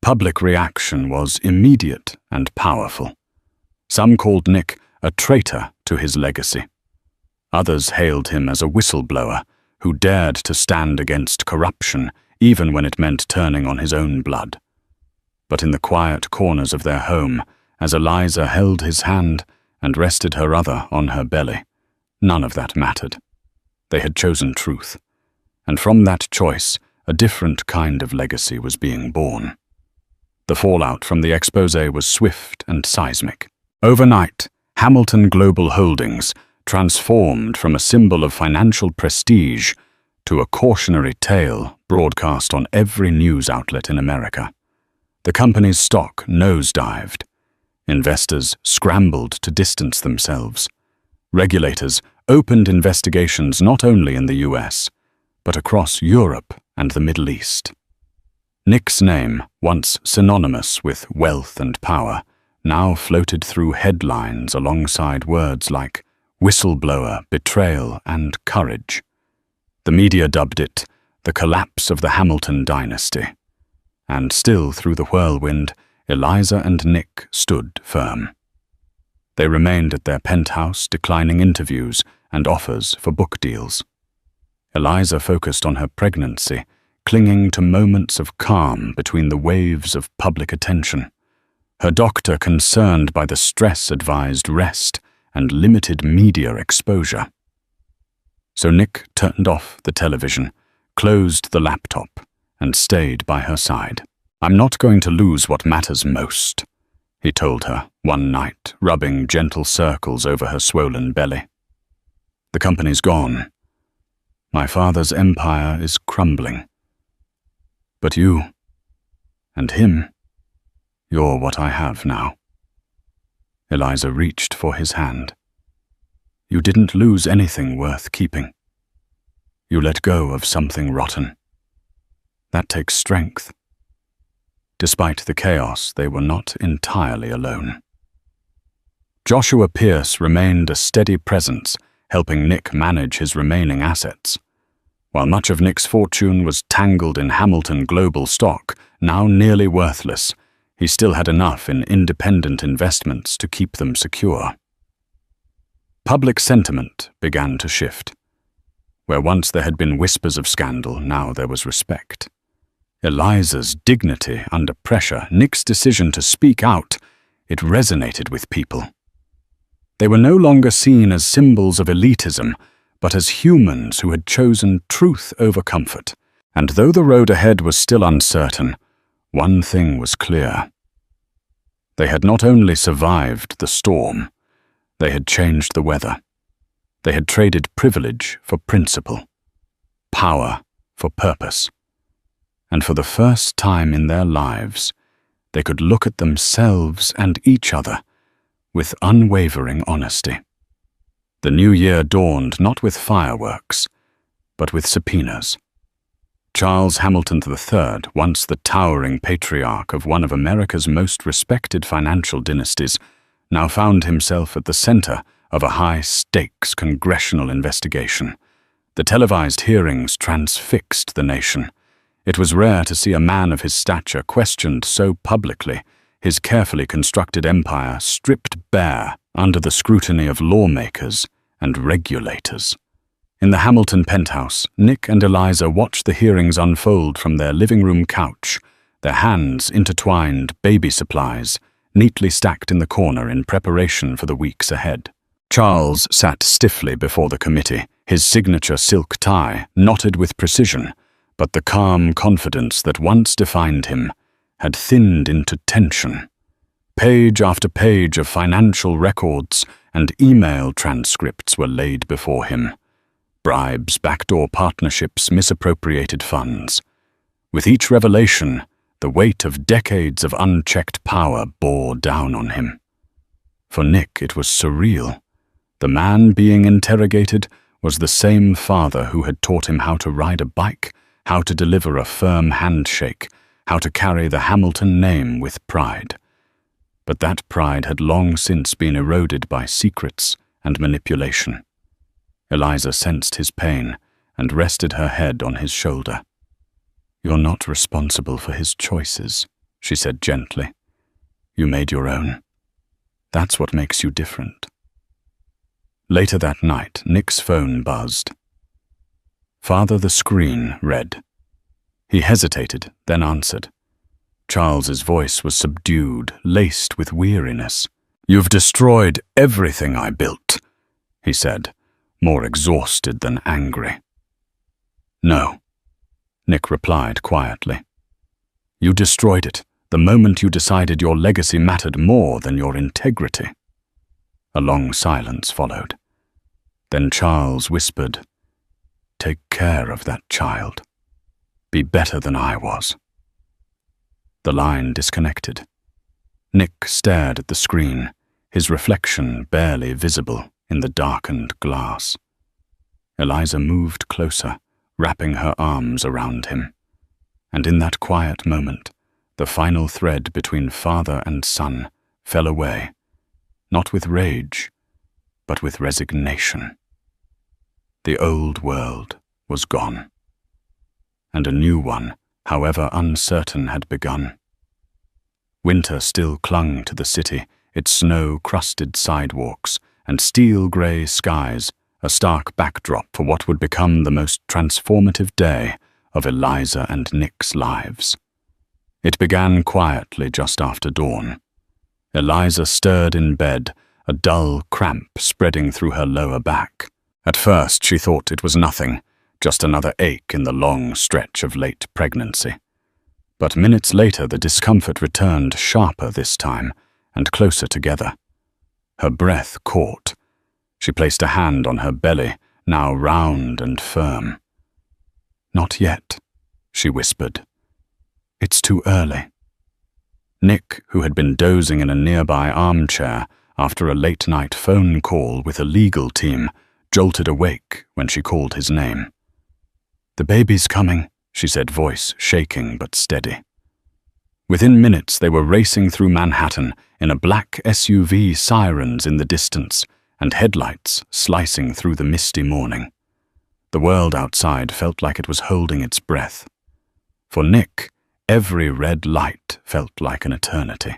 Public reaction was immediate and powerful. Some called Nick a traitor to his legacy. Others hailed him as a whistleblower who dared to stand against corruption even when it meant turning on his own blood. But in the quiet corners of their home, as Eliza held his hand and rested her other on her belly, none of that mattered. They had chosen truth, and from that choice, a different kind of legacy was being born. The fallout from the expose was swift and seismic. Overnight, Hamilton Global Holdings transformed from a symbol of financial prestige to a cautionary tale broadcast on every news outlet in America. The company's stock nosedived. Investors scrambled to distance themselves. Regulators opened investigations not only in the US, but across Europe and the Middle East. Nick's name, once synonymous with wealth and power, now floated through headlines alongside words like whistleblower, betrayal, and courage. The media dubbed it the collapse of the Hamilton dynasty. And still through the whirlwind, Eliza and Nick stood firm. They remained at their penthouse, declining interviews and offers for book deals. Eliza focused on her pregnancy, clinging to moments of calm between the waves of public attention. her doctor concerned by the stress-advised rest and limited media exposure. So Nick turned off the television, closed the laptop, and stayed by her side. "I'm not going to lose what matters most," he told her one night, rubbing gentle circles over her swollen belly. "The company's gone. My father's empire is crumbling. But you, and him, you're what I have now." Eliza reached for his hand. "You didn't lose anything worth keeping. You let go of something rotten. That takes strength." Despite the chaos, they were not entirely alone. Joshua Pierce remained a steady presence, helping Nick manage his remaining assets. While much of Nick's fortune was tangled in Hamilton Global stock, now nearly worthless, he still had enough in independent investments to keep them secure. Public sentiment began to shift. Where once there had been whispers of scandal, now there was respect. Eliza's dignity under pressure, Nick's decision to speak out, it resonated with people. They were no longer seen as symbols of elitism, but as humans who had chosen truth over comfort. And though the road ahead was still uncertain, one thing was clear. They had not only survived the storm, they had changed the weather. They had traded privilege for principle, power for purpose. And for the first time in their lives, they could look at themselves and each other with unwavering honesty. The new year dawned not with fireworks, but with subpoenas. Charles Hamilton III, once the towering patriarch of one of America's most respected financial dynasties, now found himself at the center of a high-stakes congressional investigation. The televised hearings transfixed the nation. It was rare to see a man of his stature questioned so publicly, his carefully constructed empire stripped bare under the scrutiny of lawmakers and regulators. In the Hamilton penthouse, Nick and Eliza watched the hearings unfold from their living room couch, their hands intertwined baby supplies, neatly stacked in the corner in preparation for the weeks ahead. Charles sat stiffly before the committee, his signature silk tie knotted with precision, but the calm confidence that once defined him had thinned into tension. Page after page of financial records and email transcripts were laid before him. Bribes, backdoor partnerships, misappropriated funds. With each revelation, the weight of decades of unchecked power bore down on him. For Nick, it was surreal. The man being interrogated was the same father who had taught him how to ride a bike, how to deliver a firm handshake, how to carry the Hamilton name with pride. But that pride had long since been eroded by secrets and manipulation. Eliza sensed his pain and rested her head on his shoulder. "You're not responsible for his choices," she said gently. "You made your own. That's what makes you different." Later that night, Nick's phone buzzed. "Father, the screen," read. He hesitated, then answered. Charles's voice was subdued, laced with weariness. "You've destroyed everything I built," he said, more exhausted than angry. "No," Nick replied quietly. "You destroyed it the moment you decided your legacy mattered more than your integrity." A long silence followed. Then Charles whispered, "Take care of that child. Be better than I was." The line disconnected. Nick stared at the screen, his reflection barely visible in the darkened glass. Eliza moved closer, wrapping her arms around him. And in that quiet moment, the final thread between father and son fell away, not with rage, but with resignation. The old world was gone, and a new one, however uncertain, had begun. Winter still clung to the city, its snow-crusted sidewalks and steel-grey skies, a stark backdrop for what would become the most transformative day of Eliza and Nick's lives. It began quietly just after dawn. Eliza stirred in bed, a dull cramp spreading through her lower back. At first she thought it was nothing, just another ache in the long stretch of late pregnancy. But minutes later the discomfort returned, sharper this time, and closer together. Her breath caught. She placed a hand on her belly, now round and firm. "Not yet," she whispered. "It's too early." Nick, who had been dozing in a nearby armchair after a late-night phone call with a legal team, jolted awake when she called his name. "The baby's coming," she said, voice shaking but steady. Within minutes they were racing through Manhattan in a black SUV, sirens in the distance, and headlights slicing through the misty morning. The world outside felt like it was holding its breath. For Nick, every red light felt like an eternity.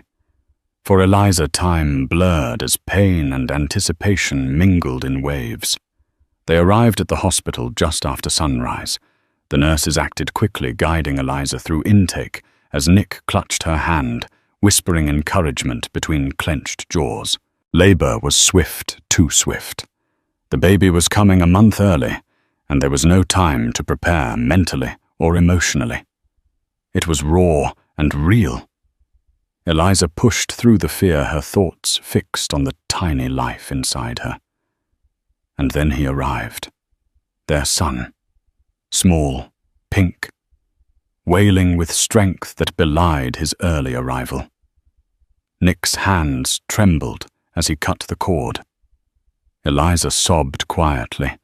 For Eliza, time blurred as pain and anticipation mingled in waves. They arrived at the hospital just after sunrise. The nurses acted quickly, guiding Eliza through intake as Nick clutched her hand, whispering encouragement between clenched jaws. Labor was swift, too swift. The baby was coming a month early, and there was no time to prepare mentally or emotionally. It was raw and real. Eliza pushed through the fear, her thoughts fixed on the tiny life inside her. And then he arrived. Their son. Small, pink, wailing with strength that belied his early arrival. Nick's hands trembled as he cut the cord. Eliza sobbed quietly,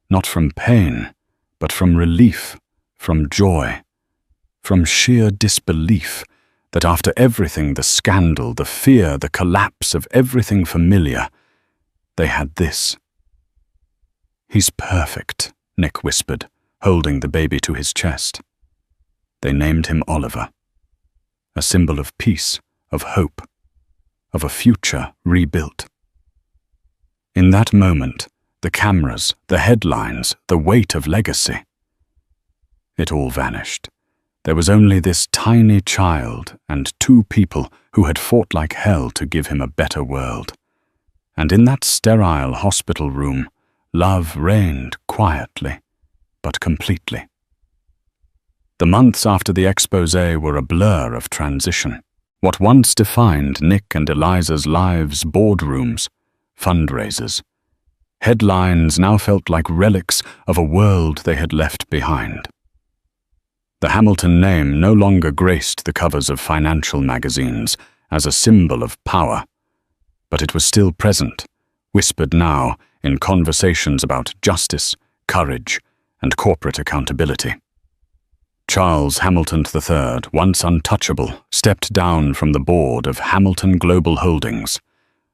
not from pain, but from relief, from joy, from sheer disbelief that after everything, the scandal, the fear, the collapse of everything familiar, they had this. "He's perfect," Nick whispered, holding the baby to his chest. They named him Oliver, a symbol of peace, of hope, of a future rebuilt. In that moment, the cameras, the headlines, the weight of legacy. It all vanished. There was only this tiny child and two people who had fought like hell to give him a better world. And in that sterile hospital room, love reigned quietly, but completely. The months after the exposé were a blur of transition. What once defined Nick and Eliza's lives, boardrooms, fundraisers, headlines now felt like relics of a world they had left behind. The Hamilton name no longer graced the covers of financial magazines as a symbol of power, but it was still present, whispered now in conversations about justice, courage, and corporate accountability. Charles Hamilton III, once untouchable, stepped down from the board of Hamilton Global Holdings.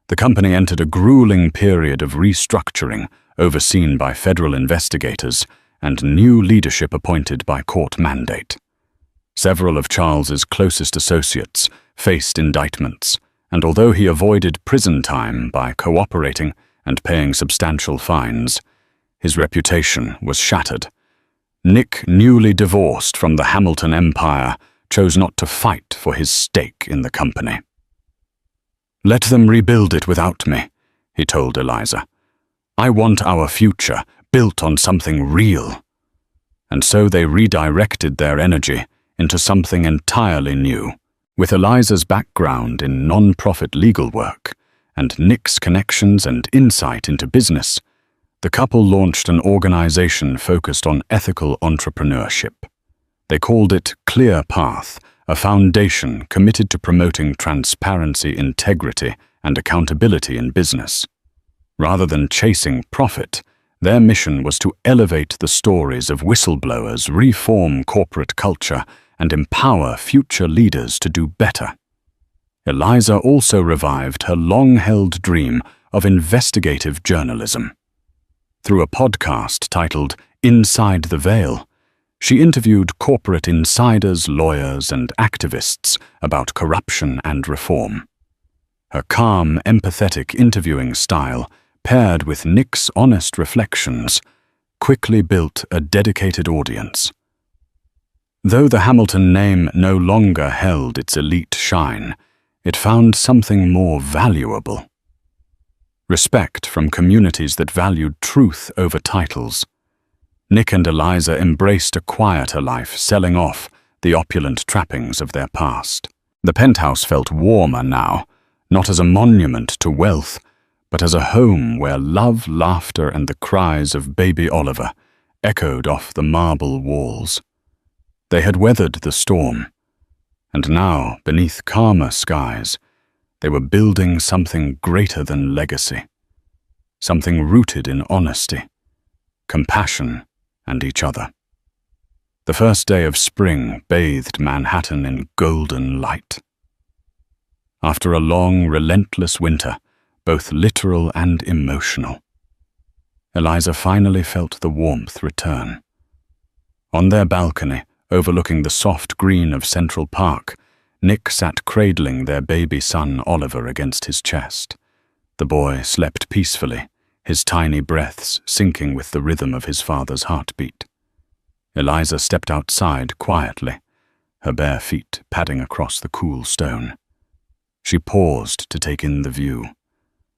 The company entered a grueling period of restructuring overseen by federal investigators and new leadership appointed by court mandate. Several of Charles's closest associates faced indictments, and although he avoided prison time by cooperating and paying substantial fines, his reputation was shattered. Nick, newly divorced from the Hamilton empire, chose not to fight for his stake in the company. "Let them rebuild it without me," he told Eliza. "I want our future built on something real." And so they redirected their energy into something entirely new. With Eliza's background in non-profit legal work and Nick's connections and insight into business, the couple launched an organization focused on ethical entrepreneurship. They called it Clear Path, a foundation committed to promoting transparency, integrity, and accountability in business. Rather than chasing profit, their mission was to elevate the stories of whistleblowers, reform corporate culture, and empower future leaders to do better. Eliza also revived her long-held dream of investigative journalism. Through a podcast titled Inside the Veil, she interviewed corporate insiders, lawyers, and activists about corruption and reform. Her calm, empathetic interviewing style, paired with Nick's honest reflections, quickly built a dedicated audience. Though the Hamilton name no longer held its elite shine, it found something more valuable. Respect from communities that valued truth over titles. Nick and Eliza embraced a quieter life, selling off the opulent trappings of their past. The penthouse felt warmer now, not as a monument to wealth, but as a home where love, laughter, and the cries of baby Oliver echoed off the marble walls. They had weathered the storm, and now, beneath calmer skies, they were building something greater than legacy, something rooted in honesty, compassion, and each other. The first day of spring bathed Manhattan in golden light. After a long, relentless winter, both literal and emotional, Eliza finally felt the warmth return. On their balcony, overlooking the soft green of Central Park, Nick sat cradling their baby son Oliver against his chest. The boy slept peacefully, his tiny breaths syncing with the rhythm of his father's heartbeat. Eliza stepped outside quietly, her bare feet padding across the cool stone. She paused to take in the view.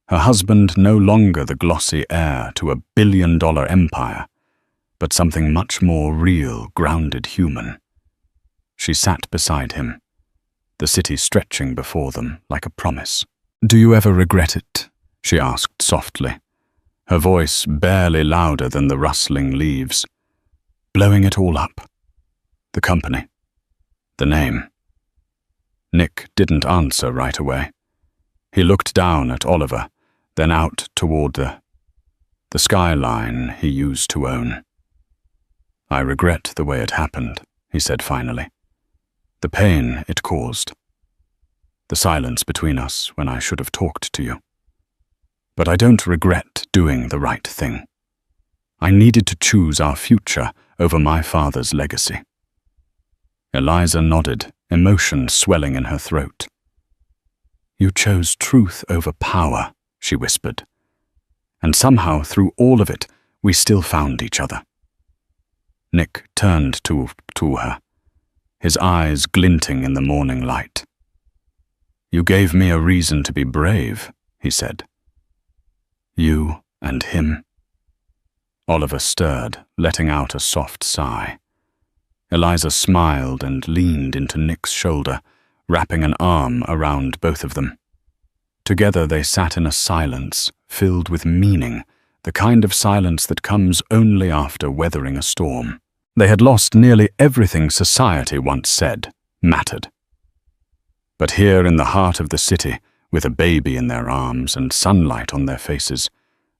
Her husband no longer the glossy heir to a billion-dollar empire, but something much more real, grounded human. She sat beside him, the city stretching before them like a promise. "Do you ever regret it?" she asked softly, her voice barely louder than the rustling leaves. "Blowing it all up. The company. The name." Nick didn't answer right away. He looked down at Oliver, then out toward the skyline he used to own. "I regret the way it happened," he said finally. "The pain it caused. The silence between us when I should have talked to you. But I don't regret doing the right thing. I needed to choose our future over my father's legacy." Eliza nodded, emotion swelling in her throat. "You chose truth over power," she whispered. "And somehow, through all of it, we still found each other." Nick turned to her, his eyes glinting in the morning light. "You gave me a reason to be brave," he said. "You and him." Oliver stirred, letting out a soft sigh. Eliza smiled and leaned into Nick's shoulder, wrapping an arm around both of them. Together they sat in a silence filled with meaning, the kind of silence that comes only after weathering a storm. They had lost nearly everything society once said mattered. But here in the heart of the city, with a baby in their arms and sunlight on their faces,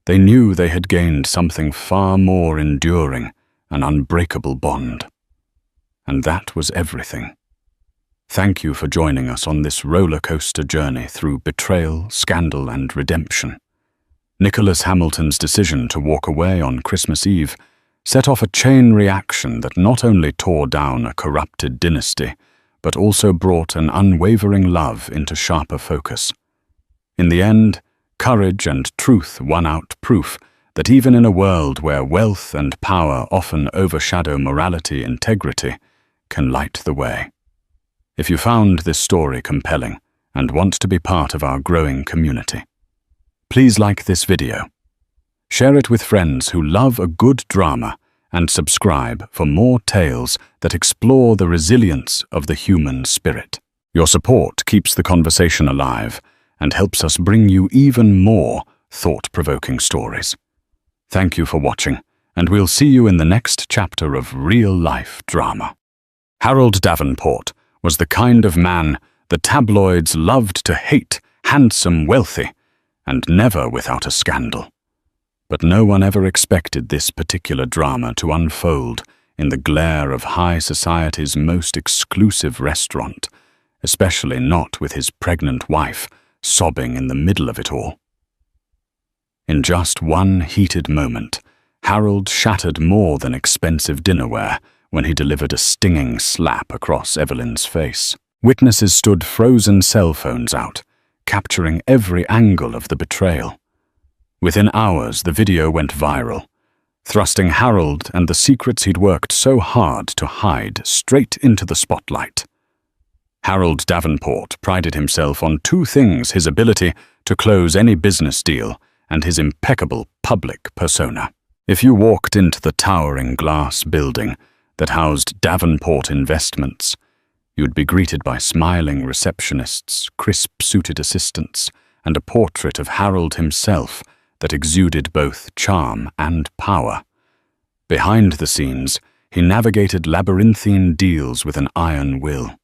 they knew they had gained something far more enduring, an unbreakable bond. And that was everything. Thank you for joining us on this roller coaster journey through betrayal, scandal, and redemption. Nicholas Hamilton's decision to walk away on Christmas Eve set off a chain reaction that not only tore down a corrupted dynasty, but also brought an unwavering love into sharper focus. In the end, courage and truth won out, proof that even in a world where wealth and power often overshadow morality, integrity can light the way. If you found this story compelling and want to be part of our growing community, please like this video, share it with friends who love a good drama, and subscribe for more tales that explore the resilience of the human spirit. Your support keeps the conversation alive and helps us bring you even more thought-provoking stories. Thank you for watching, and we'll see you in the next chapter of real-life drama. Harold Davenport was the kind of man the tabloids loved to hate, handsome, wealthy, and never without a scandal. But no one ever expected this particular drama to unfold in the glare of high society's most exclusive restaurant, especially not with his pregnant wife sobbing in the middle of it all. In just one heated moment, Harold shattered more than expensive dinnerware when he delivered a stinging slap across Evelyn's face. Witnesses stood frozen cell phones out, capturing every angle of the betrayal. Within hours, the video went viral, thrusting Harold and the secrets he'd worked so hard to hide straight into the spotlight. Harold Davenport prided himself on two things: his ability to close any business deal and his impeccable public persona. If you walked into the towering glass building that housed Davenport Investments, you'd be greeted by smiling receptionists, crisp-suited assistants, and a portrait of Harold himself that exuded both charm and power. Behind the scenes, he navigated labyrinthine deals with an iron will.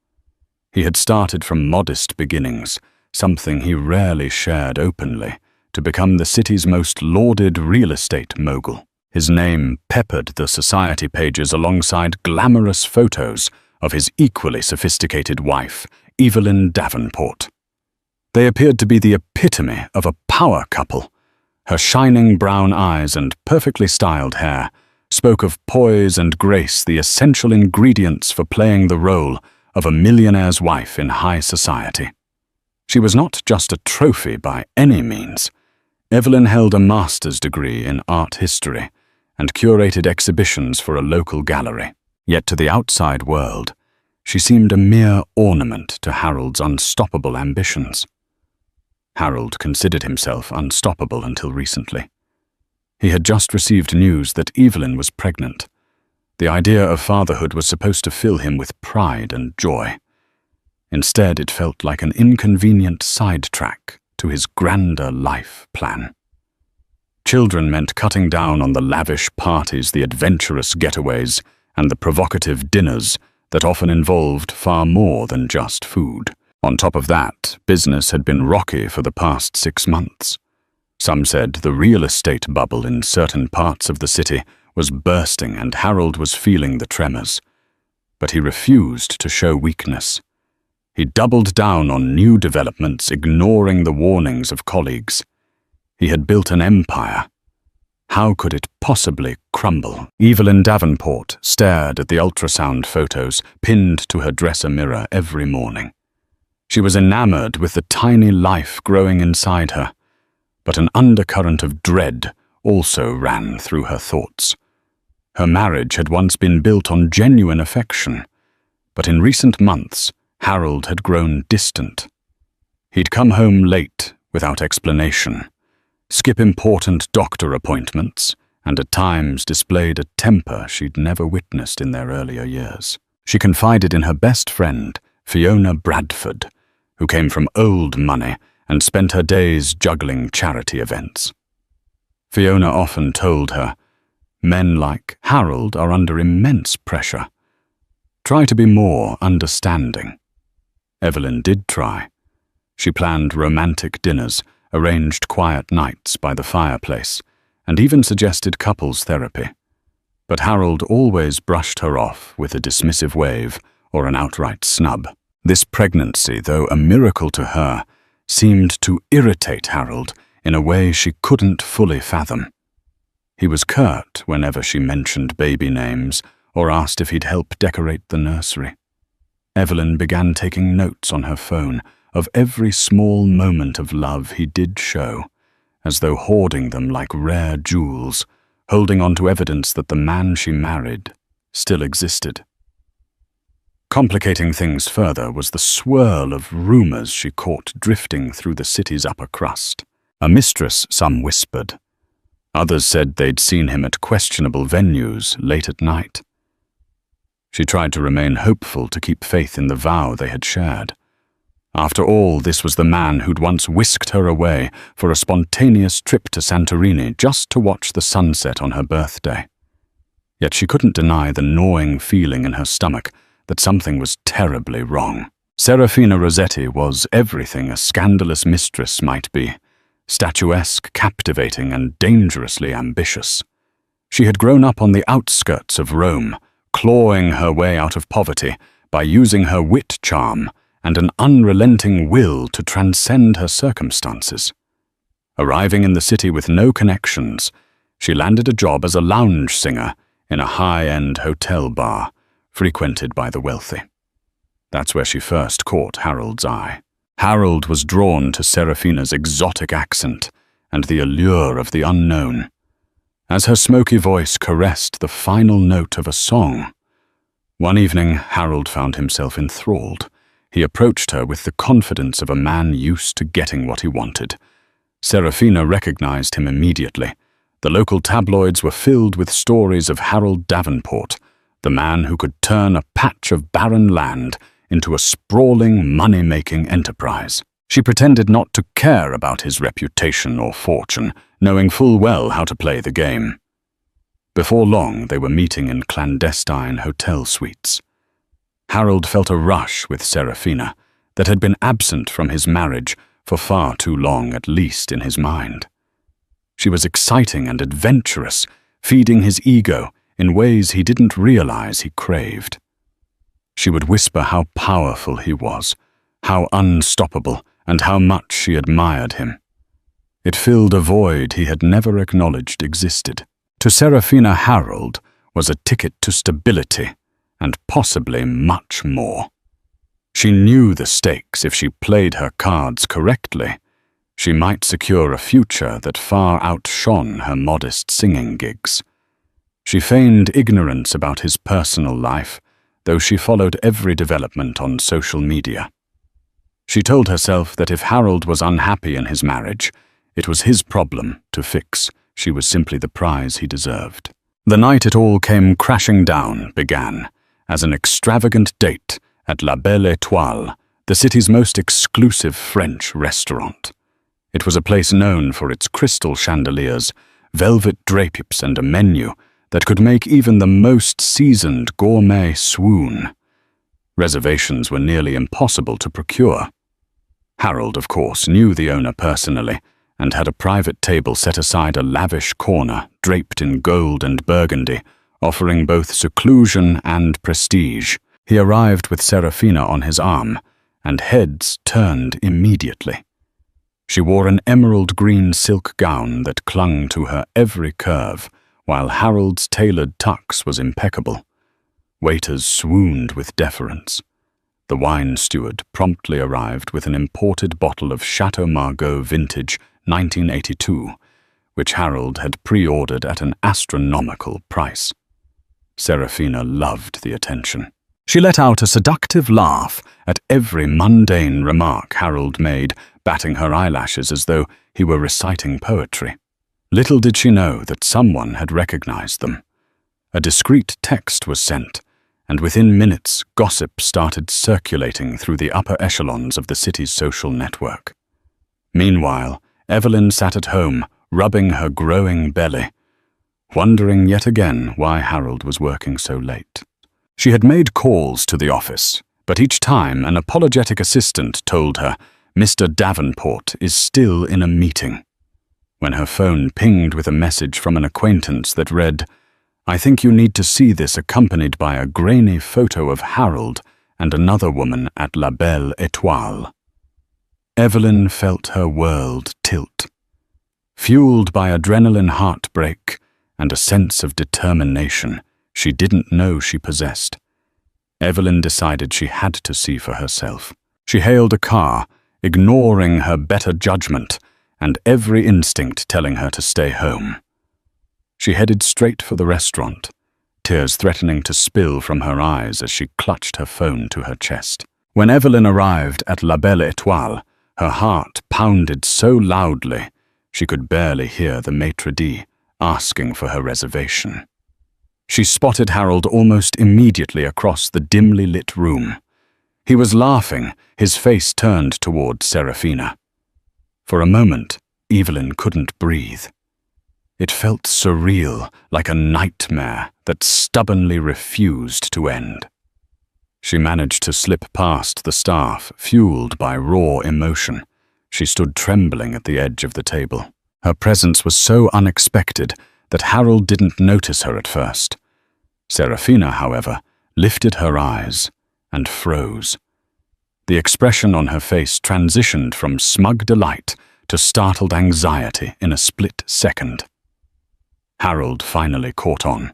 He had started from modest beginnings, something he rarely shared openly, to become the city's most lauded real estate mogul. His name peppered the society pages alongside glamorous photos of his equally sophisticated wife, Evelyn Davenport. They appeared to be the epitome of a power couple. Her shining brown eyes and perfectly styled hair spoke of poise and grace, the essential ingredients for playing the role of a millionaire's wife in high society. She was not just a trophy by any means. Evelyn held a master's degree in art history and curated exhibitions for a local gallery. Yet to the outside world, she seemed a mere ornament to Harold's unstoppable ambitions. Harold considered himself unstoppable until recently. He had just received news that Evelyn was pregnant. The idea of fatherhood was supposed to fill him with pride and joy. Instead, it felt like an inconvenient sidetrack to his grander life plan. Children meant cutting down on the lavish parties, the adventurous getaways, and the provocative dinners that often involved far more than just food. On top of that, business had been rocky for the past 6 months. Some said the real estate bubble in certain parts of the city was bursting and Harold was feeling the tremors. But he refused to show weakness. He doubled down on new developments, ignoring the warnings of colleagues. He had built an empire. How could it possibly crumble? Evelyn Davenport stared at the ultrasound photos pinned to her dresser mirror every morning. She was enamored with the tiny life growing inside her, but an undercurrent of dread also ran through her thoughts. Her marriage had once been built on genuine affection, but in recent months, Harold had grown distant. He'd come home late without explanation, skip important doctor appointments, and at times displayed a temper she'd never witnessed in their earlier years. She confided in her best friend, Fiona Bradford, who came from old money and spent her days juggling charity events. Fiona often told her, "Men like Harold are under immense pressure. Try to be more understanding." Evelyn did try. She planned romantic dinners, arranged quiet nights by the fireplace, and even suggested couples therapy. But Harold always brushed her off with a dismissive wave or an outright snub. This pregnancy, though a miracle to her, seemed to irritate Harold in a way she couldn't fully fathom. He was curt whenever she mentioned baby names or asked if he'd help decorate the nursery. Evelyn began taking notes on her phone of every small moment of love he did show, as though hoarding them like rare jewels, holding on to evidence that the man she married still existed. Complicating things further was the swirl of rumors she caught drifting through the city's upper crust. A mistress, some whispered. Others said they'd seen him at questionable venues late at night. She tried to remain hopeful, to keep faith in the vow they had shared. After all, this was the man who'd once whisked her away for a spontaneous trip to Santorini just to watch the sunset on her birthday. Yet she couldn't deny the gnawing feeling in her stomach that something was terribly wrong. Serafina Rossetti was everything a scandalous mistress might be, statuesque, captivating, and dangerously ambitious. She had grown up on the outskirts of Rome, clawing her way out of poverty by using her wit charm and an unrelenting will to transcend her circumstances. Arriving in the city with no connections, she landed a job as a lounge singer in a high-end hotel bar frequented by the wealthy. That's where she first caught Harold's eye. Harold was drawn to Serafina's exotic accent and the allure of the unknown. As her smoky voice caressed the final note of a song, one evening Harold found himself enthralled, He approached her with the confidence of a man used to getting what he wanted. Serafina recognized him immediately. The local tabloids were filled with stories of Harold Davenport, the man who could turn a patch of barren land into a sprawling, money-making enterprise. She pretended not to care about his reputation or fortune, knowing full well how to play the game. Before long, they were meeting in clandestine hotel suites. Harold felt a rush with Serafina that had been absent from his marriage for far too long, at least in his mind. She was exciting and adventurous, feeding his ego in ways he didn't realize he craved. She would whisper how powerful he was, how unstoppable, and how much she admired him. It filled a void he had never acknowledged existed. To Serafina, Harold was a ticket to stability, and possibly much more. She knew the stakes. If she played her cards correctly, she might secure a future that far outshone her modest singing gigs. She feigned ignorance about his personal life, though she followed every development on social media. She told herself that if Harold was unhappy in his marriage, it was his problem to fix. She was simply the prize he deserved. The night it all came crashing down began as an extravagant date at La Belle Étoile, the city's most exclusive French restaurant. It was a place known for its crystal chandeliers, velvet drapes, and a menu that could make even the most seasoned gourmet swoon. Reservations were nearly impossible to procure. Harold, of course, knew the owner personally and had a private table set aside a lavish corner draped in gold and burgundy, offering both seclusion and prestige. He arrived with Serafina on his arm, and heads turned immediately. She wore an emerald green silk gown that clung to her every curve, while Harold's tailored tux was impeccable. Waiters swooned with deference. The wine steward promptly arrived with an imported bottle of Chateau Margaux vintage 1982, which Harold had pre-ordered at an astronomical price. Serafina loved the attention. She let out a seductive laugh at every mundane remark Harold made, batting her eyelashes as though he were reciting poetry. Little did she know that someone had recognized them. A discreet text was sent, and within minutes gossip started circulating through the upper echelons of the city's social network. Meanwhile, Evelyn sat at home, rubbing her growing belly, wondering yet again why Harold was working so late. She had made calls to the office, but each time an apologetic assistant told her, "Mr. Davenport is still in a meeting." When her phone pinged with a message from an acquaintance that read, "I think you need to see this," accompanied by a grainy photo of Harold and another woman at La Belle Étoile. Evelyn felt her world tilt. Fueled by adrenaline heartbreak and a sense of determination she didn't know she possessed, Evelyn decided she had to see for herself. She hailed a car, ignoring her better judgment and every instinct telling her to stay home. She headed straight for the restaurant, tears threatening to spill from her eyes as she clutched her phone to her chest. When Evelyn arrived at La Belle Étoile, her heart pounded so loudly she could barely hear the maitre d' asking for her reservation. She spotted Harold almost immediately across the dimly lit room. He was laughing, his face turned toward Serafina. For a moment, Evelyn couldn't breathe. It felt surreal, like a nightmare that stubbornly refused to end. She managed to slip past the staff, fueled by raw emotion. She stood trembling at the edge of the table. Her presence was so unexpected that Harold didn't notice her at first. Serafina, however, lifted her eyes and froze. The expression on her face transitioned from smug delight to startled anxiety in a split second. Harold finally caught on.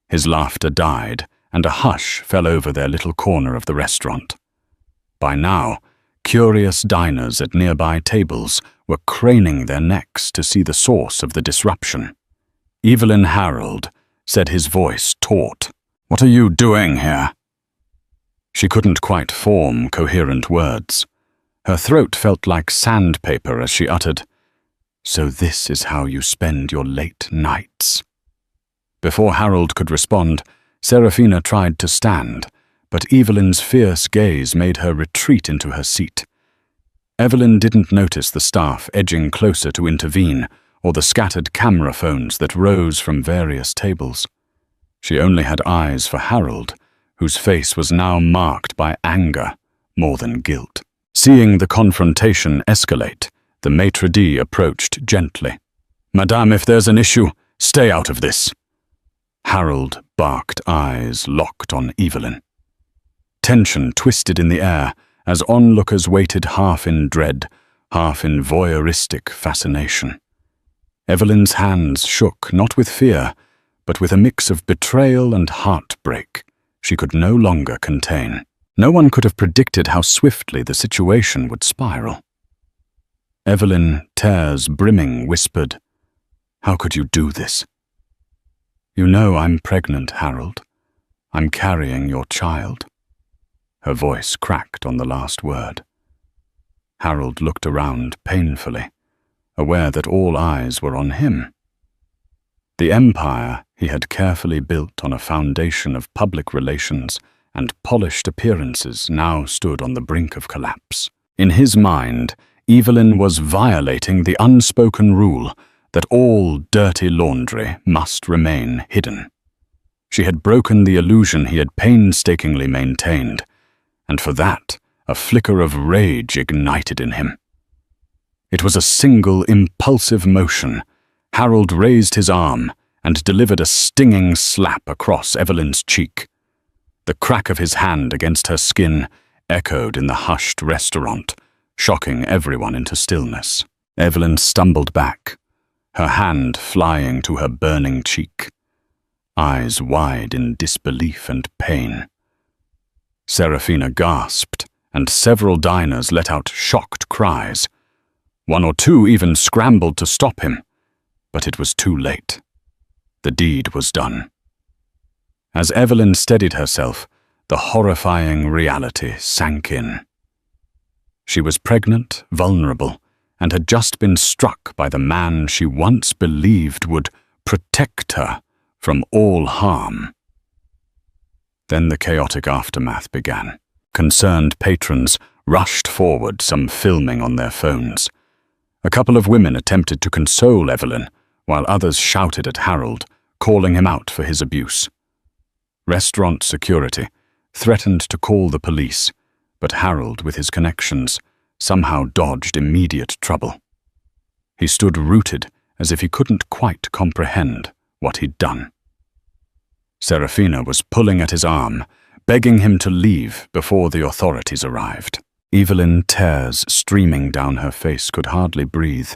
His laughter died, and a hush fell over their little corner of the restaurant. By now, curious diners at nearby tables were craning their necks to see the source of the disruption. Evelyn Harold said, his voice taut, "What are you doing here?" She couldn't quite form coherent words. Her throat felt like sandpaper as she uttered, "So this is how you spend your late nights." Before Harold could respond, Serafina tried to stand, but Evelyn's fierce gaze made her retreat into her seat. Evelyn didn't notice the staff edging closer to intervene or the scattered camera phones that rose from various tables. She only had eyes for Harold, whose face was now marked by anger more than guilt. Seeing the confrontation escalate, the maitre d' approached gently. "Madame, if there's an issue, stay out of this." Harold barked, eyes locked on Evelyn. Tension twisted in the air as onlookers waited, half in dread, half in voyeuristic fascination. Evelyn's hands shook, not with fear, but with a mix of betrayal and heartbreak she could no longer contain. No one could have predicted how swiftly the situation would spiral. Evelyn, tears brimming, whispered, "How could you do this?" "You know I'm pregnant, Harold. I'm carrying your child." Her voice cracked on the last word. Harold looked around painfully, aware that all eyes were on him. The empire he had carefully built on a foundation of public relations and polished appearances now stood on the brink of collapse. In his mind, Evelyn was violating the unspoken rule that all dirty laundry must remain hidden. She had broken the illusion he had painstakingly maintained, and for that, a flicker of rage ignited in him. It was a single impulsive motion. Harold raised his arm and delivered a stinging slap across Evelyn's cheek. The crack of his hand against her skin echoed in the hushed restaurant, shocking everyone into stillness. Evelyn stumbled back, her hand flying to her burning cheek, eyes wide in disbelief and pain. Serafina gasped, and several diners let out shocked cries. One or two even scrambled to stop him, but it was too late. The deed was done. As Evelyn steadied herself, the horrifying reality sank in. She was pregnant, vulnerable, and had just been struck by the man she once believed would protect her from all harm. Then the chaotic aftermath began. Concerned patrons rushed forward, some filming on their phones. A couple of women attempted to console Evelyn, while others shouted at Harold, calling him out for his abuse. Restaurant security threatened to call the police, but Harold, with his connections, somehow dodged immediate trouble. He stood rooted as if he couldn't quite comprehend what he'd done. Serafina was pulling at his arm, begging him to leave before the authorities arrived. Evelyn, tears streaming down her face, could hardly breathe.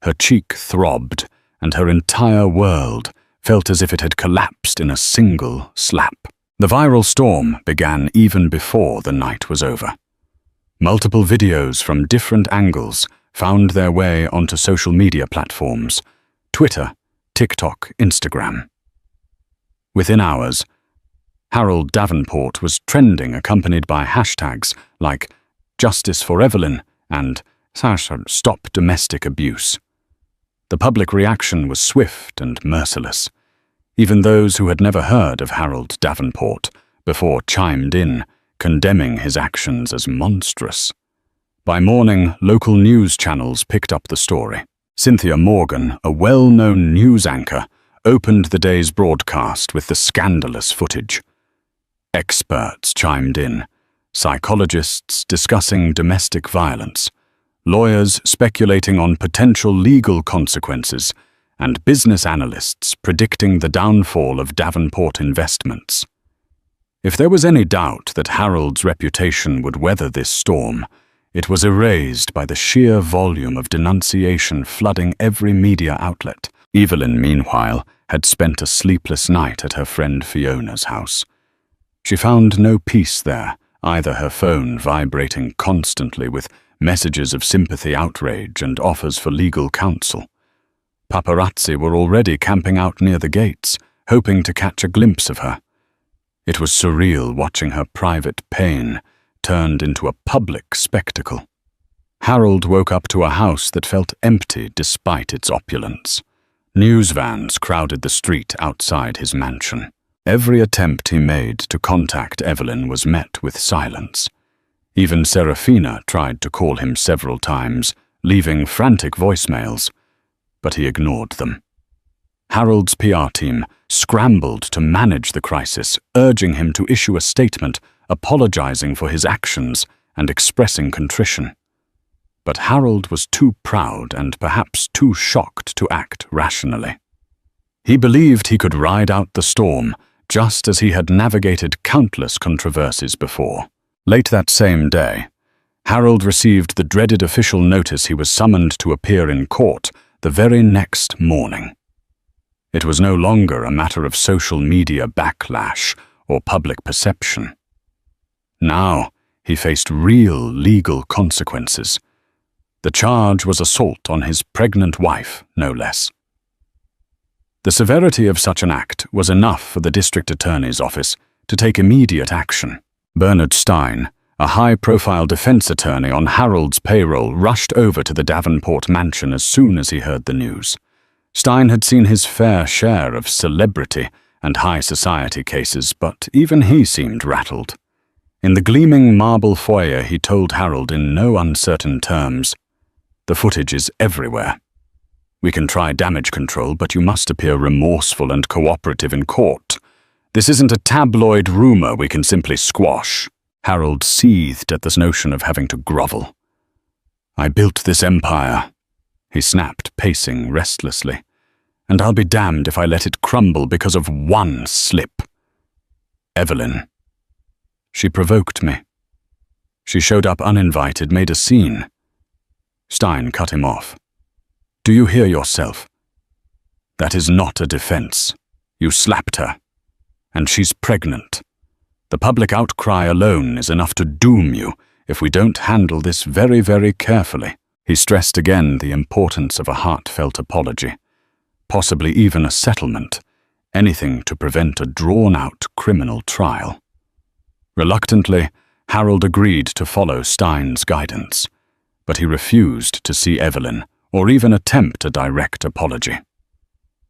Her cheek throbbed, and her entire world felt as if it had collapsed in a single slap. The viral storm began even before the night was over. Multiple videos from different angles found their way onto social media platforms: Twitter, TikTok, Instagram. Within hours, Harold Davenport was trending, accompanied by hashtags like "Justice for Evelyn" and "Stop Domestic Abuse." The public reaction was swift and merciless. Even those who had never heard of Harold Davenport before chimed in, condemning his actions as monstrous. By morning, local news channels picked up the story. Cynthia Morgan, a well-known news anchor, opened the day's broadcast with the scandalous footage. Experts chimed in, psychologists discussing domestic violence, lawyers speculating on potential legal consequences, and business analysts predicting the downfall of Davenport Investments. If there was any doubt that Harold's reputation would weather this storm, it was erased by the sheer volume of denunciation flooding every media outlet. Evelyn, meanwhile, had spent a sleepless night at her friend Fiona's house. She found no peace there, either her phone vibrating constantly with messages of sympathy, outrage, and offers for legal counsel. Paparazzi were already camping out near the gates, hoping to catch a glimpse of her. It was surreal watching her private pain turned into a public spectacle. Harold woke up to a house that felt empty despite its opulence. News vans crowded the street outside his mansion. Every attempt he made to contact Evelyn was met with silence. Even Serafina tried to call him several times, leaving frantic voicemails, but he ignored them. Harold's PR team scrambled to manage the crisis, urging him to issue a statement apologizing for his actions and expressing contrition. But Harold was too proud and perhaps too shocked to act rationally. He believed he could ride out the storm, just as he had navigated countless controversies before. Late that same day, Harold received the dreaded official notice he was summoned to appear in court the very next morning. It was no longer a matter of social media backlash or public perception. Now he faced real legal consequences. The charge was assault on his pregnant wife, no less. The severity of such an act was enough for the district attorney's office to take immediate action. Bernard Stein, a high-profile defense attorney on Harold's payroll, rushed over to the Davenport mansion as soon as he heard the news. Stein had seen his fair share of celebrity and high society cases, but even he seemed rattled. In the gleaming marble foyer, he told Harold in no uncertain terms, "The footage is everywhere. We can try damage control, but you must appear remorseful and cooperative in court. This isn't a tabloid rumor we can simply squash." Harold seethed at this notion of having to grovel. "I built this empire," he snapped, pacing restlessly, "and I'll be damned if I let it crumble because of one slip. Evelyn. She provoked me. She showed up uninvited, made a scene." Stein cut him off. "Do you hear yourself? That is not a defense. You slapped her. And she's pregnant. The public outcry alone is enough to doom you if we don't handle this very, very carefully." He stressed again the importance of a heartfelt apology, possibly even a settlement, anything to prevent a drawn-out criminal trial. Reluctantly, Harold agreed to follow Stein's guidance, but he refused to see Evelyn or even attempt a direct apology.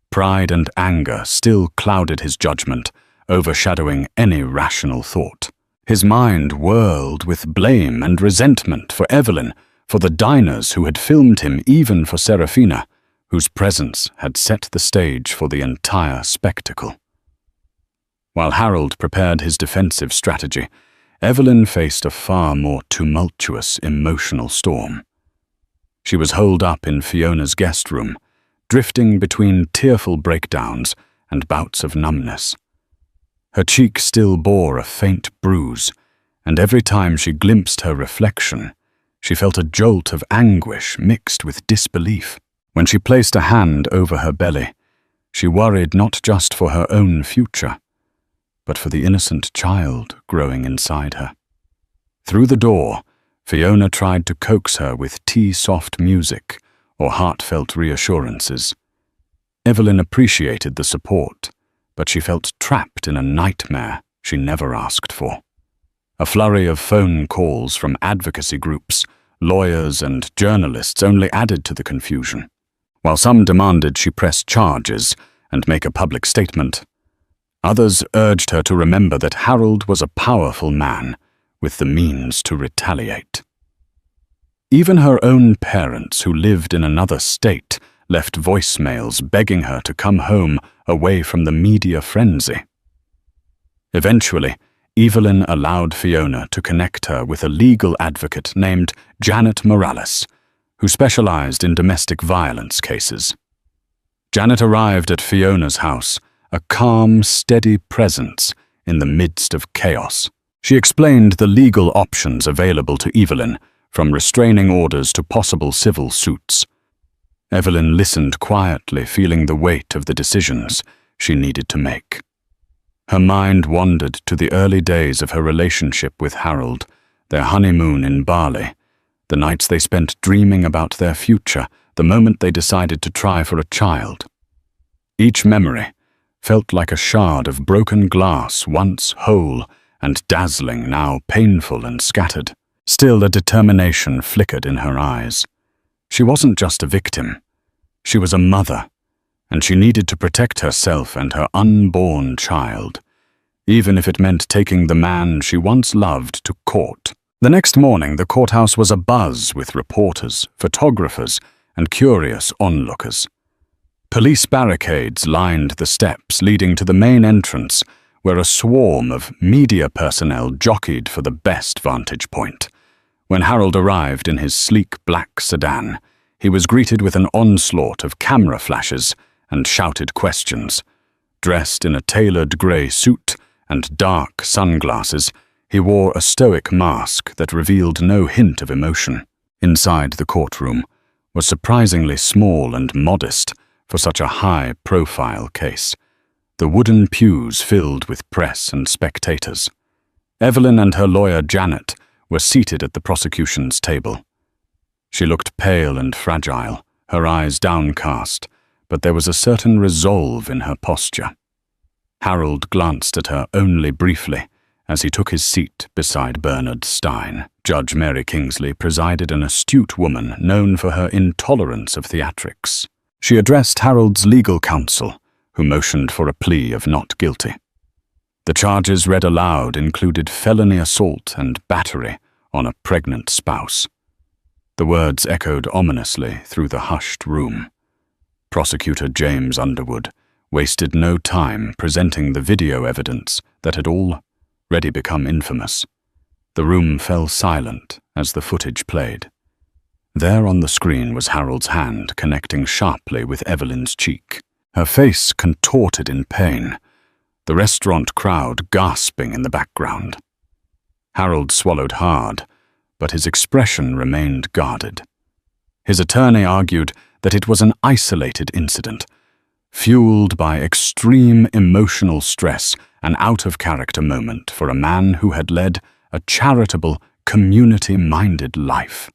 Pride and anger still clouded his judgment, overshadowing any rational thought. His mind whirled with blame and resentment for Evelyn, for the diners who had filmed him, even for Serafina, whose presence had set the stage for the entire spectacle. While Harold prepared his defensive strategy, Evelyn faced a far more tumultuous emotional storm. She was holed up in Fiona's guest room, drifting between tearful breakdowns and bouts of numbness. Her cheek still bore a faint bruise, and every time she glimpsed her reflection, she felt a jolt of anguish mixed with disbelief. When she placed a hand over her belly, she worried not just for her own future, but for the innocent child growing inside her. Through the door, Fiona tried to coax her with tea-soft music or heartfelt reassurances. Evelyn appreciated the support, but she felt trapped in a nightmare she never asked for. A flurry of phone calls from advocacy groups, lawyers, and journalists only added to the confusion. While some demanded she press charges and make a public statement, others urged her to remember that Harold was a powerful man with the means to retaliate. Even her own parents, who lived in another state, left voicemails begging her to come home away from the media frenzy. Eventually, Evelyn allowed Fiona to connect her with a legal advocate named Janet Morales, who specialized in domestic violence cases. Janet arrived at Fiona's house, a calm, steady presence in the midst of chaos. She explained the legal options available to Evelyn, from restraining orders to possible civil suits. Evelyn listened quietly, feeling the weight of the decisions she needed to make. Her mind wandered to the early days of her relationship with Harold, their honeymoon in Bali, the nights they spent dreaming about their future, the moment they decided to try for a child. Each memory felt like a shard of broken glass, once whole and dazzling, now painful and scattered. Still, a determination flickered in her eyes. She wasn't just a victim. She was a mother, and she needed to protect herself and her unborn child, even if it meant taking the man she once loved to court. The next morning, the courthouse was abuzz with reporters, photographers, and curious onlookers. Police barricades lined the steps leading to the main entrance, where a swarm of media personnel jockeyed for the best vantage point. When Harold arrived in his sleek black sedan, he was greeted with an onslaught of camera flashes and shouted questions. Dressed in a tailored grey suit and dark sunglasses, he wore a stoic mask that revealed no hint of emotion. Inside the courtroom was surprisingly small and modest for such a high-profile case, the wooden pews filled with press and spectators. Evelyn and her lawyer Janet were seated at the prosecution's table. She looked pale and fragile, her eyes downcast, but there was a certain resolve in her posture. Harold glanced at her only briefly as he took his seat beside Bernard Stein. Judge Mary Kingsley presided, an astute woman known for her intolerance of theatrics. She addressed Harold's legal counsel, who motioned for a plea of not guilty. The charges read aloud included felony assault and battery on a pregnant spouse. The words echoed ominously through the hushed room. Prosecutor James Underwood wasted no time presenting the video evidence that had already become infamous. The room fell silent as the footage played. There on the screen was Harold's hand connecting sharply with Evelyn's cheek, her face contorted in pain, the restaurant crowd gasping in the background. Harold swallowed hard, but his expression remained guarded. His attorney argued that it was an isolated incident, fueled by extreme emotional stress, an out-of-character moment for a man who had led a charitable, community-minded life.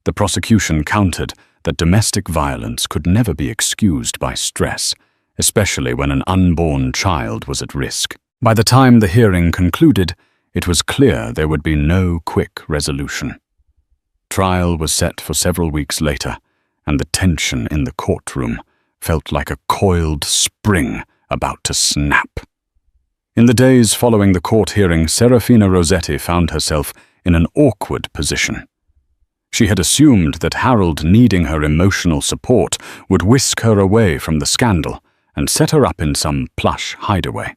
The prosecution countered that domestic violence could never be excused by stress, especially when an unborn child was at risk. By the time the hearing concluded, it was clear there would be no quick resolution. Trial was set for several weeks later, and the tension in the courtroom felt like a coiled spring about to snap. In the days following the court hearing, Serafina Rossetti found herself in an awkward position. She had assumed that Harold needing her emotional support would whisk her away from the scandal and set her up in some plush hideaway.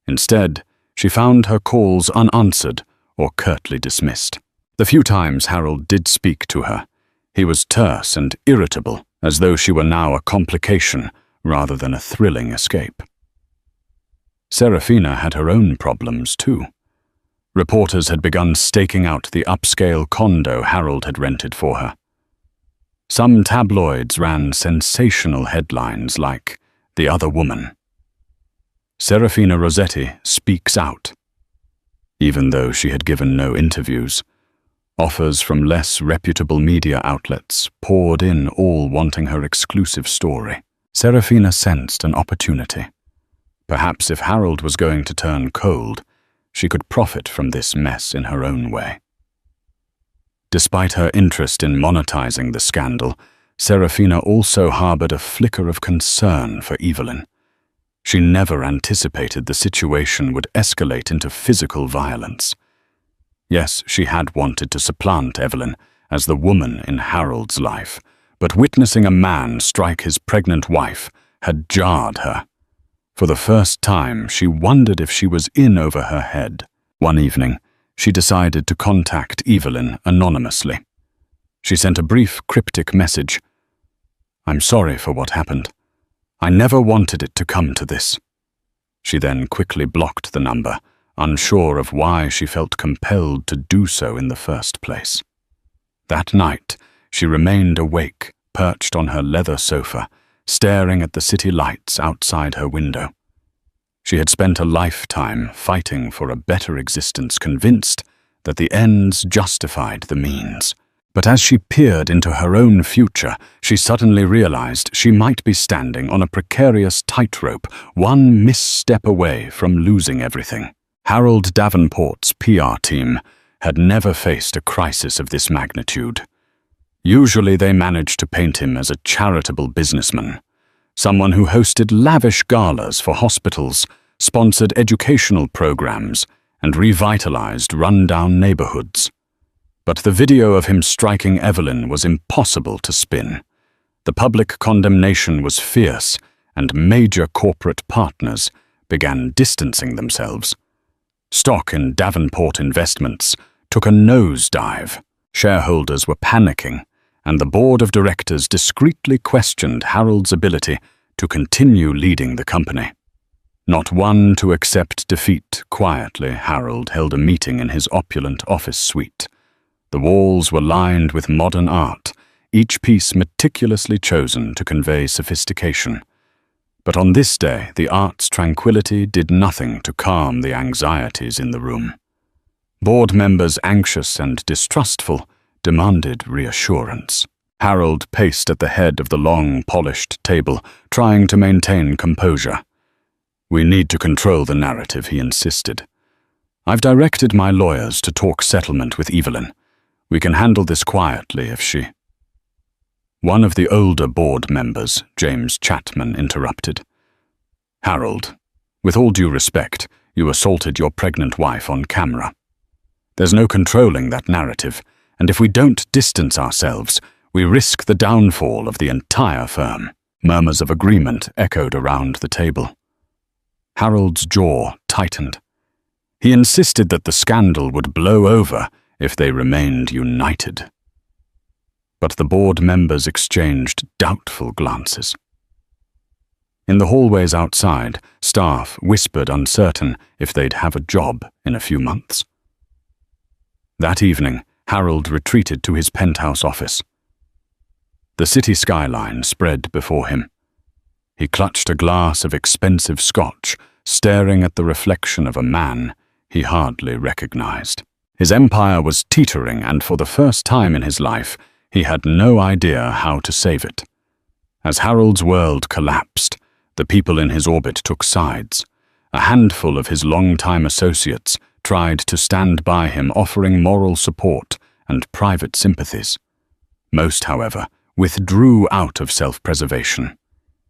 Instead, she found her calls unanswered or curtly dismissed. The few times Harold did speak to her, he was terse and irritable, as though she were now a complication rather than a thrilling escape. Serafina had her own problems too. Reporters had begun staking out the upscale condo Harold had rented for her. Some tabloids ran sensational headlines like, "The Other Woman." Serafina Rossetti speaks out. Even though she had given no interviews, offers from less reputable media outlets poured in, all wanting her exclusive story. Serafina sensed an opportunity. Perhaps if Harold was going to turn cold, she could profit from this mess in her own way. Despite her interest in monetizing the scandal, Serafina also harbored a flicker of concern for Evelyn. She never anticipated the situation would escalate into physical violence. Yes, she had wanted to supplant Evelyn as the woman in Harold's life, but witnessing a man strike his pregnant wife had jarred her. For the first time, she wondered if she was in over her head. One evening, she decided to contact Evelyn anonymously. She sent a brief, cryptic message. "I'm sorry for what happened. I never wanted it to come to this." She then quickly blocked the number, unsure of why she felt compelled to do so in the first place. That night, she remained awake, perched on her leather sofa, staring at the city lights outside her window. She had spent a lifetime fighting for a better existence, convinced that the ends justified the means. But as she peered into her own future, she suddenly realized she might be standing on a precarious tightrope, one misstep away from losing everything. Harold Davenport's PR team had never faced a crisis of this magnitude. Usually they managed to paint him as a charitable businessman, someone who hosted lavish galas for hospitals, sponsored educational programs, and revitalized run-down neighborhoods. But the video of him striking Evelyn was impossible to spin. The public condemnation was fierce, and major corporate partners began distancing themselves. Stock in Davenport Investments took a nosedive. Shareholders were panicking, and the board of directors discreetly questioned Harold's ability to continue leading the company. Not one to accept defeat, quietly Harold held a meeting in his opulent office suite. The walls were lined with modern art, each piece meticulously chosen to convey sophistication. But on this day, the art's tranquility did nothing to calm the anxieties in the room. Board members, anxious and distrustful, demanded reassurance. Harold paced at the head of the long, polished table, trying to maintain composure. "We need to control the narrative," he insisted. "I've directed my lawyers to talk settlement with Evelyn. We can handle this quietly if she—" One of the older board members, James Chapman, interrupted. "Harold, with all due respect, you assaulted your pregnant wife on camera. There's no controlling that narrative, and if we don't distance ourselves, we risk the downfall of the entire firm." Murmurs of agreement echoed around the table. Harold's jaw tightened. He insisted that the scandal would blow over if they remained united. But the board members exchanged doubtful glances. In the hallways outside, staff whispered uncertain if they'd have a job in a few months. That evening, Harold retreated to his penthouse office. The city skyline spread before him. He clutched a glass of expensive scotch, staring at the reflection of a man he hardly recognized. His empire was teetering, and for the first time in his life, he had no idea how to save it. As Harold's world collapsed, the people in his orbit took sides. A handful of his longtime associates tried to stand by him, offering moral support and private sympathies. Most, however, withdrew out of self-preservation.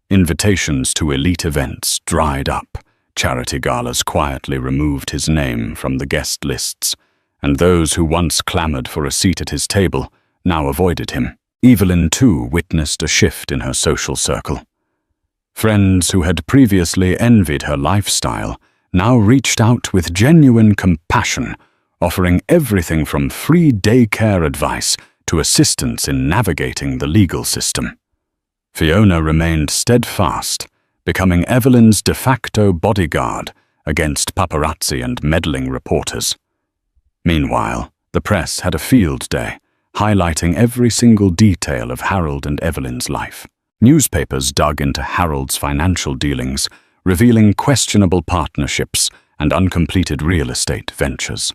Invitations to elite events dried up. Charity galas quietly removed his name from the guest lists, and those who once clamored for a seat at his table now avoided him. Evelyn, too, witnessed a shift in her social circle. Friends who had previously envied her lifestyle now reached out with genuine compassion, offering everything from free daycare advice to assistance in navigating the legal system. Fiona remained steadfast, becoming Evelyn's de facto bodyguard against paparazzi and meddling reporters. Meanwhile, the press had a field day, highlighting every single detail of Harold and Evelyn's life. Newspapers dug into Harold's financial dealings, revealing questionable partnerships and uncompleted real estate ventures.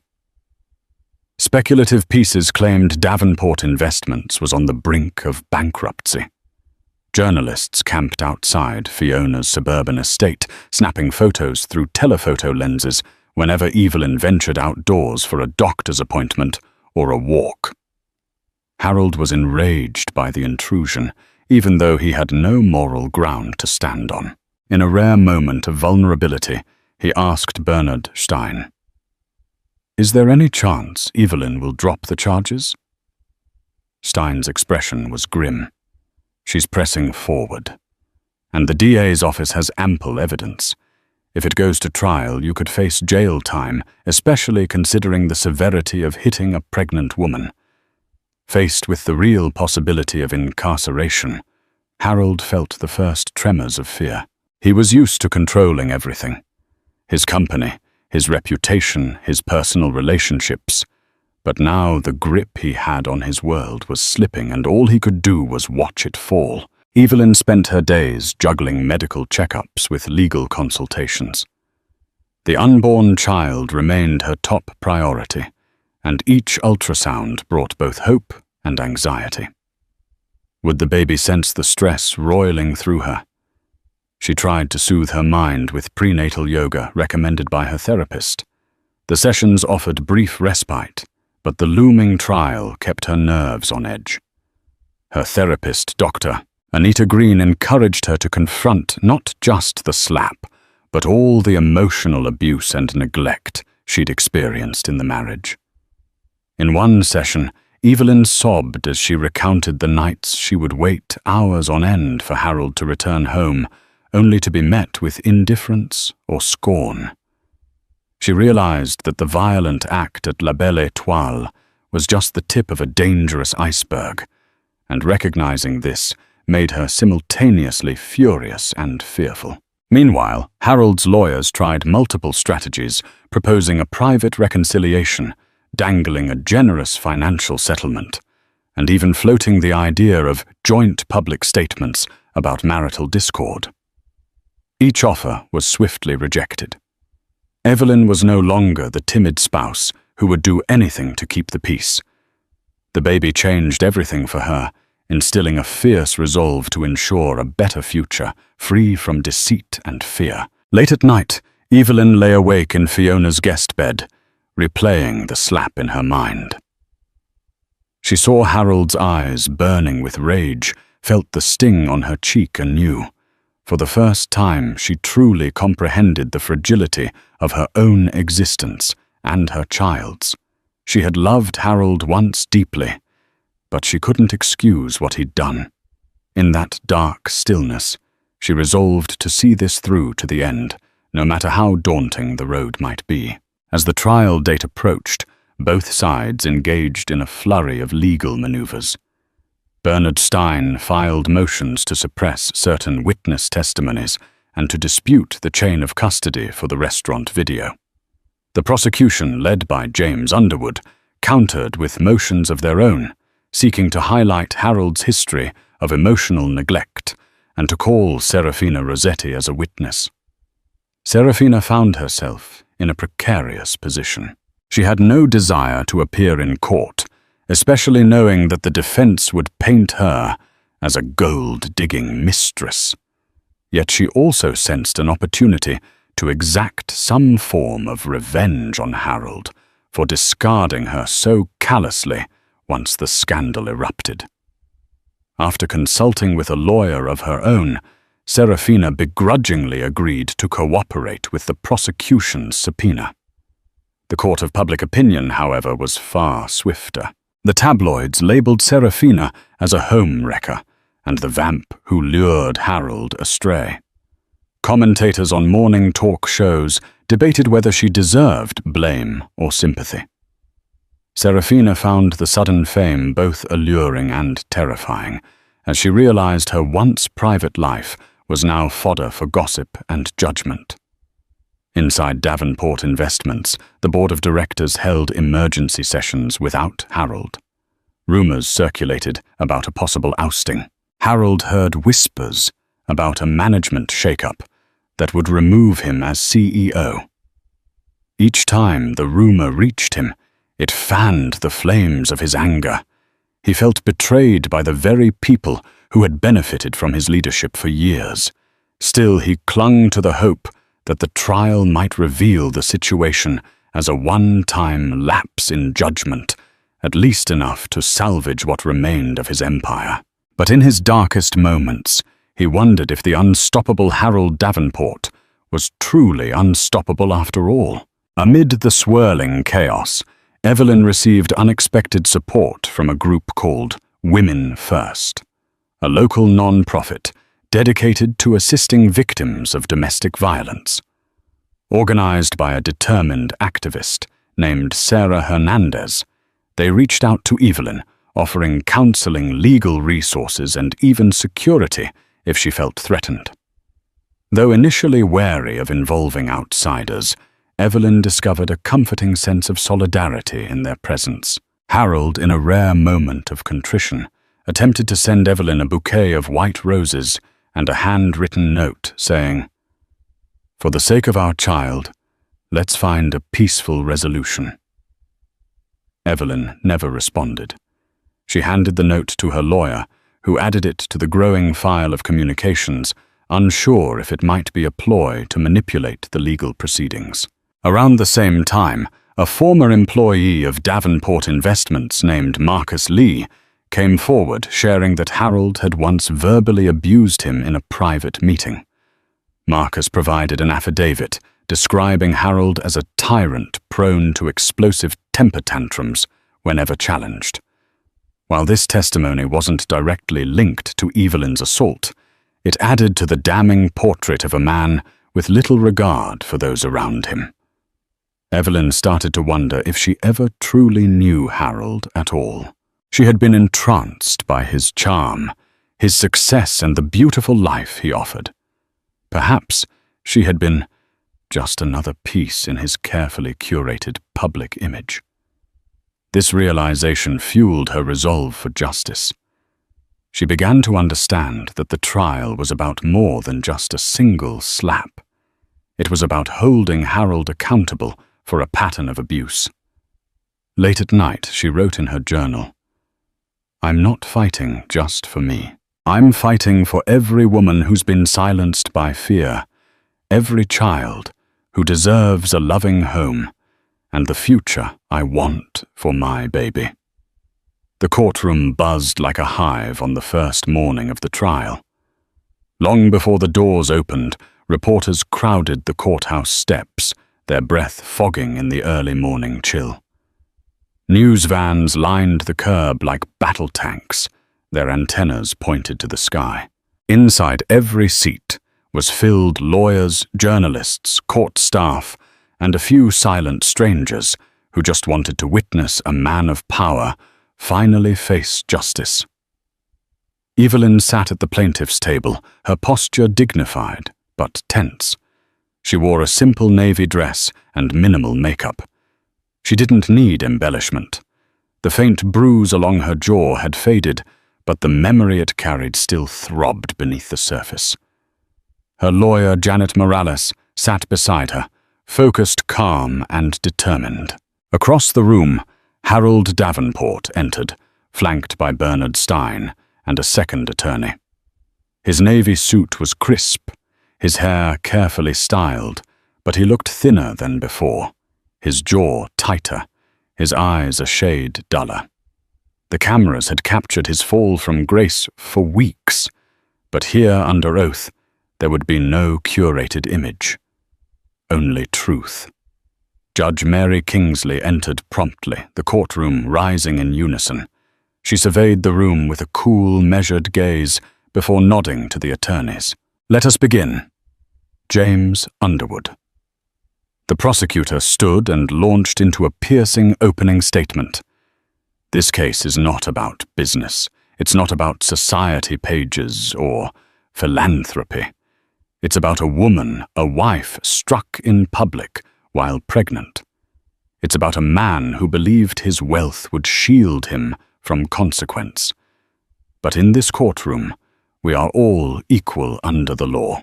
Speculative pieces claimed Davenport Investments was on the brink of bankruptcy. Journalists camped outside Fiona's suburban estate, snapping photos through telephoto lenses whenever Evelyn ventured outdoors for a doctor's appointment or a walk. Harold was enraged by the intrusion, even though he had no moral ground to stand on. In a rare moment of vulnerability, he asked Bernard Stein, "Is there any chance Evelyn will drop the charges?" Stein's expression was grim. "She's pressing forward. And the DA's office has ample evidence. If it goes to trial, you could face jail time, especially considering the severity of hitting a pregnant woman." Faced with the real possibility of incarceration, Harold felt the first tremors of fear. He was used to controlling everything. His company, his reputation, his personal relationships. But now the grip he had on his world was slipping, and all he could do was watch it fall. Evelyn spent her days juggling medical checkups with legal consultations. The unborn child remained her top priority, and each ultrasound brought both hope and anxiety. Would the baby sense the stress roiling through her? She tried to soothe her mind with prenatal yoga recommended by her therapist. The sessions offered brief respite, but the looming trial kept her nerves on edge. Her therapist, Dr. Anita Green, encouraged her to confront not just the slap, but all the emotional abuse and neglect she'd experienced in the marriage. In one session, Evelyn sobbed as she recounted the nights she would wait hours on end for Harold to return home, only to be met with indifference or scorn. She realized that the violent act at La Belle Étoile was just the tip of a dangerous iceberg, and recognizing this made her simultaneously furious and fearful. Meanwhile, Harold's lawyers tried multiple strategies, proposing a private reconciliation, dangling a generous financial settlement, and even floating the idea of joint public statements about marital discord. Each offer was swiftly rejected. Evelyn was no longer the timid spouse who would do anything to keep the peace. The baby changed everything for her, instilling a fierce resolve to ensure a better future, free from deceit and fear. Late at night, Evelyn lay awake in Fiona's guest bed, replaying the slap in her mind. She saw Harold's eyes burning with rage, felt the sting on her cheek anew. For the first time, she truly comprehended the fragility of her own existence and her child's. She had loved Harold once deeply, but she couldn't excuse what he'd done. In that dark stillness, she resolved to see this through to the end, no matter how daunting the road might be. As the trial date approached, both sides engaged in a flurry of legal maneuvers. Bernard Stein filed motions to suppress certain witness testimonies and to dispute the chain of custody for the restaurant video. The prosecution, led by James Underwood, countered with motions of their own, seeking to highlight Harold's history of emotional neglect and to call Serafina Rossetti as a witness. Serafina found herself in a precarious position. She had no desire to appear in court, especially knowing that the defense would paint her as a gold-digging mistress. Yet she also sensed an opportunity to exact some form of revenge on Harold for discarding her so callously once the scandal erupted. After consulting with a lawyer of her own, Serafina begrudgingly agreed to cooperate with the prosecution's subpoena. The court of public opinion, however, was far swifter. The tabloids labeled Serafina as a home wrecker and the vamp who lured Harold astray. Commentators on morning talk shows debated whether she deserved blame or sympathy. Serafina found the sudden fame both alluring and terrifying, as she realized her once private life was now fodder for gossip and judgment. Inside Davenport Investments, the board of directors held emergency sessions without Harold. Rumors circulated about a possible ousting. Harold heard whispers about a management shakeup that would remove him as CEO. Each time the rumor reached him, it fanned the flames of his anger. He felt betrayed by the very people who had benefited from his leadership for years. Still, he clung to the hope that the trial might reveal the situation as a one-time lapse in judgment, at least enough to salvage what remained of his empire. But in his darkest moments, he wondered if the unstoppable Harold Davenport was truly unstoppable after all. Amid the swirling chaos, Evelyn received unexpected support from a group called Women First, a local non-profit dedicated to assisting victims of domestic violence. Organized by a determined activist named Sarah Hernandez, they reached out to Evelyn, offering counseling, legal resources, and even security if she felt threatened. Though initially wary of involving outsiders, Evelyn discovered a comforting sense of solidarity in their presence. Harold, in a rare moment of contrition, attempted to send Evelyn a bouquet of white roses and a handwritten note saying, "For the sake of our child, let's find a peaceful resolution." Evelyn never responded. She handed the note to her lawyer, who added it to the growing file of communications, unsure if it might be a ploy to manipulate the legal proceedings. Around the same time, a former employee of Davenport Investments named Marcus Lee came forward sharing that Harold had once verbally abused him in a private meeting. Marcus provided an affidavit describing Harold as a tyrant prone to explosive temper tantrums whenever challenged. While this testimony wasn't directly linked to Evelyn's assault, it added to the damning portrait of a man with little regard for those around him. Evelyn started to wonder if she ever truly knew Harold at all. She had been entranced by his charm, his success, and the beautiful life he offered. Perhaps she had been just another piece in his carefully curated public image. This realization fueled her resolve for justice. She began to understand that the trial was about more than just a single slap. It was about holding Harold accountable for a pattern of abuse. Late at night, she wrote in her journal, "I'm not fighting just for me. I'm fighting for every woman who's been silenced by fear, every child who deserves a loving home, and the future I want for my baby." The courtroom buzzed like a hive on the first morning of the trial. Long before the doors opened, reporters crowded the courthouse steps, their breath fogging in the early morning chill. News vans lined the curb like battle tanks, their antennas pointed to the sky. Inside every seat was filled lawyers, journalists, court staff, and a few silent strangers who just wanted to witness a man of power finally face justice. Evelyn sat at the plaintiff's table, her posture dignified but tense. She wore a simple navy dress and minimal makeup. She didn't need embellishment. The faint bruise along her jaw had faded, but the memory it carried still throbbed beneath the surface. Her lawyer, Janet Morales, sat beside her, focused, calm, and determined. Across the room, Harold Davenport entered, flanked by Bernard Stein and a second attorney. His navy suit was crisp, his hair carefully styled, but he looked thinner than before, his jaw tighter, his eyes a shade duller. The cameras had captured his fall from grace for weeks, but here under oath there would be no curated image, only truth. Judge Mary Kingsley entered promptly, the courtroom rising in unison. She surveyed the room with a cool, measured gaze before nodding to the attorneys. "Let us begin. James Underwood." The prosecutor stood and launched into a piercing opening statement. "This case is not about business. It's not about society pages or philanthropy. It's about a woman, a wife, struck in public while pregnant. It's about a man who believed his wealth would shield him from consequence. But in this courtroom, we are all equal under the law."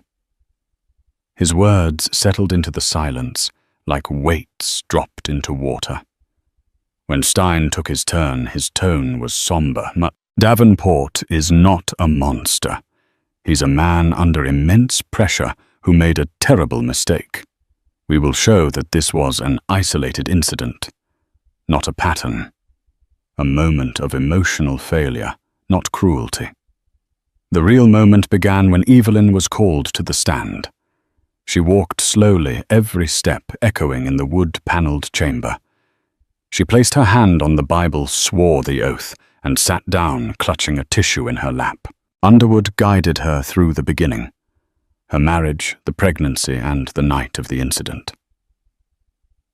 His words settled into the silence like weights dropped into water. When Stein took his turn, his tone was somber. "Davenport is not a monster. He's a man under immense pressure who made a terrible mistake. We will show that this was an isolated incident, not a pattern. A moment of emotional failure, not cruelty." The real moment began when Evelyn was called to the stand. She walked slowly, every step echoing in the wood-paneled chamber. She placed her hand on the Bible, swore the oath, and sat down, clutching a tissue in her lap. Underwood guided her through the beginning, her marriage, the pregnancy, and the night of the incident.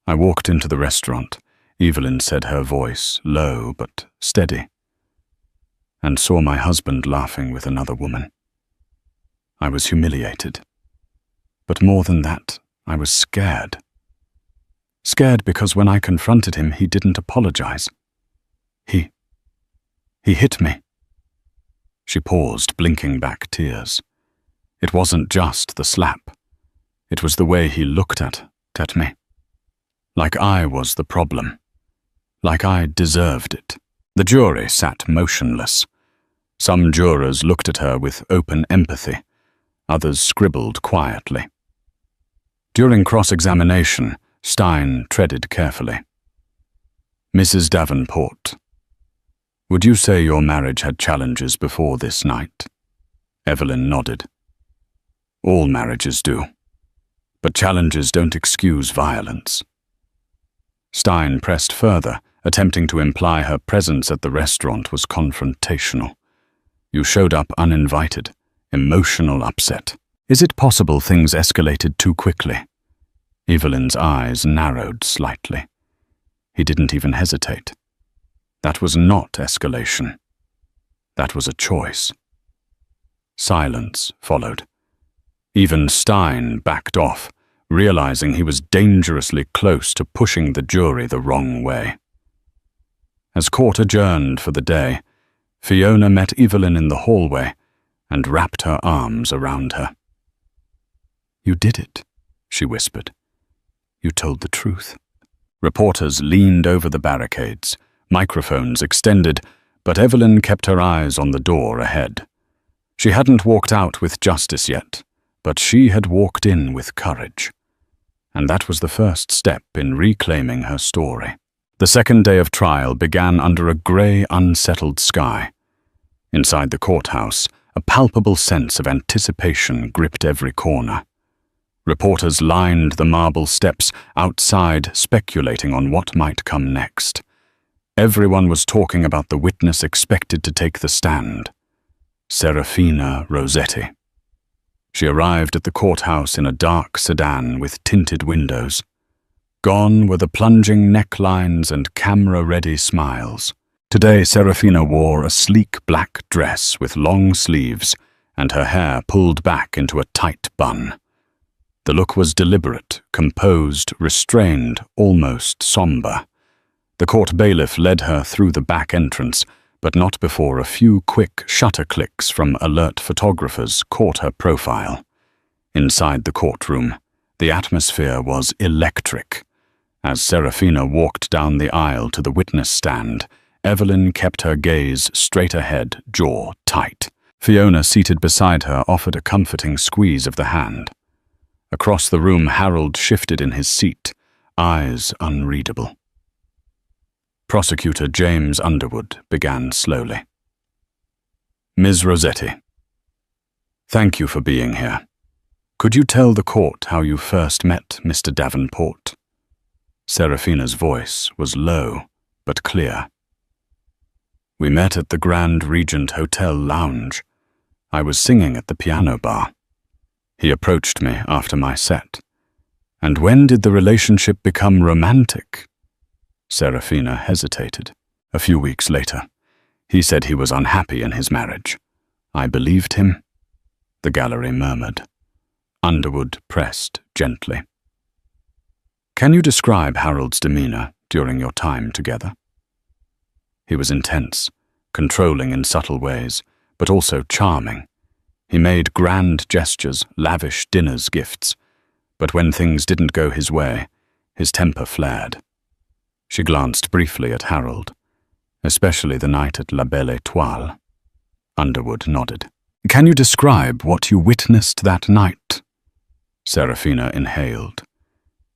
"I walked into the restaurant," Evelyn said, her voice low but steady, "and saw my husband laughing with another woman. I was humiliated. But more than that, I was scared. Scared because when I confronted him, he didn't apologize. He hit me." She paused, blinking back tears. It wasn't just the slap. It was the way he looked at me. Like I was the problem. Like I deserved it. The jury sat motionless. Some jurors looked at her with open empathy. Others scribbled quietly. During cross-examination, Stein treaded carefully. "Mrs. Davenport, would you say your marriage had challenges before this night?" Evelyn nodded. "All marriages do. But challenges don't excuse violence." Stein pressed further, attempting to imply her presence at the restaurant was confrontational. "You showed up uninvited, emotional upset. Is it possible things escalated too quickly?" Evelyn's eyes narrowed slightly. He didn't even hesitate. That was not escalation. That was a choice. Silence followed. Even Stein backed off, realizing he was dangerously close to pushing the jury the wrong way. As court adjourned for the day, Fiona met Evelyn in the hallway and wrapped her arms around her. "You did it," she whispered. "You told the truth." Reporters leaned over the barricades, microphones extended, but Evelyn kept her eyes on the door ahead. She hadn't walked out with justice yet, but she had walked in with courage. And that was the first step in reclaiming her story. The second day of trial began under a grey, unsettled sky. Inside the courthouse, a palpable sense of anticipation gripped every corner. Reporters lined the marble steps outside, speculating on what might come next. Everyone was talking about the witness expected to take the stand, Serafina Rossetti. She arrived at the courthouse in a dark sedan with tinted windows. Gone were the plunging necklines and camera-ready smiles. Today, Serafina wore a sleek black dress with long sleeves and her hair pulled back into a tight bun. The look was deliberate, composed, restrained, almost somber. The court bailiff led her through the back entrance, but not before a few quick shutter clicks from alert photographers caught her profile. Inside the courtroom, the atmosphere was electric. As Serafina walked down the aisle to the witness stand, Evelyn kept her gaze straight ahead, jaw tight. Fiona, seated beside her, offered a comforting squeeze of the hand. Across the room, Harold shifted in his seat, eyes unreadable. Prosecutor James Underwood began slowly. "Ms. Rossetti, thank you for being here. Could you tell the court how you first met Mr. Davenport?" Serafina's voice was low but clear. "We met at the Grand Regent Hotel lounge. I was singing at the piano bar. He approached me after my set. And when did the relationship become romantic?" Serafina hesitated. "A few weeks later. He said he was unhappy in his marriage. I believed him," the gallery murmured. Underwood pressed gently. "Can you describe Harold's demeanor during your time together?" He was intense, controlling in subtle ways, but also charming. He made grand gestures, lavish dinners, gifts, but when things didn't go his way, his temper flared. She glanced briefly at Harold, especially the night at La Belle Étoile. Underwood nodded. "Can you describe what you witnessed that night?" Serafina inhaled.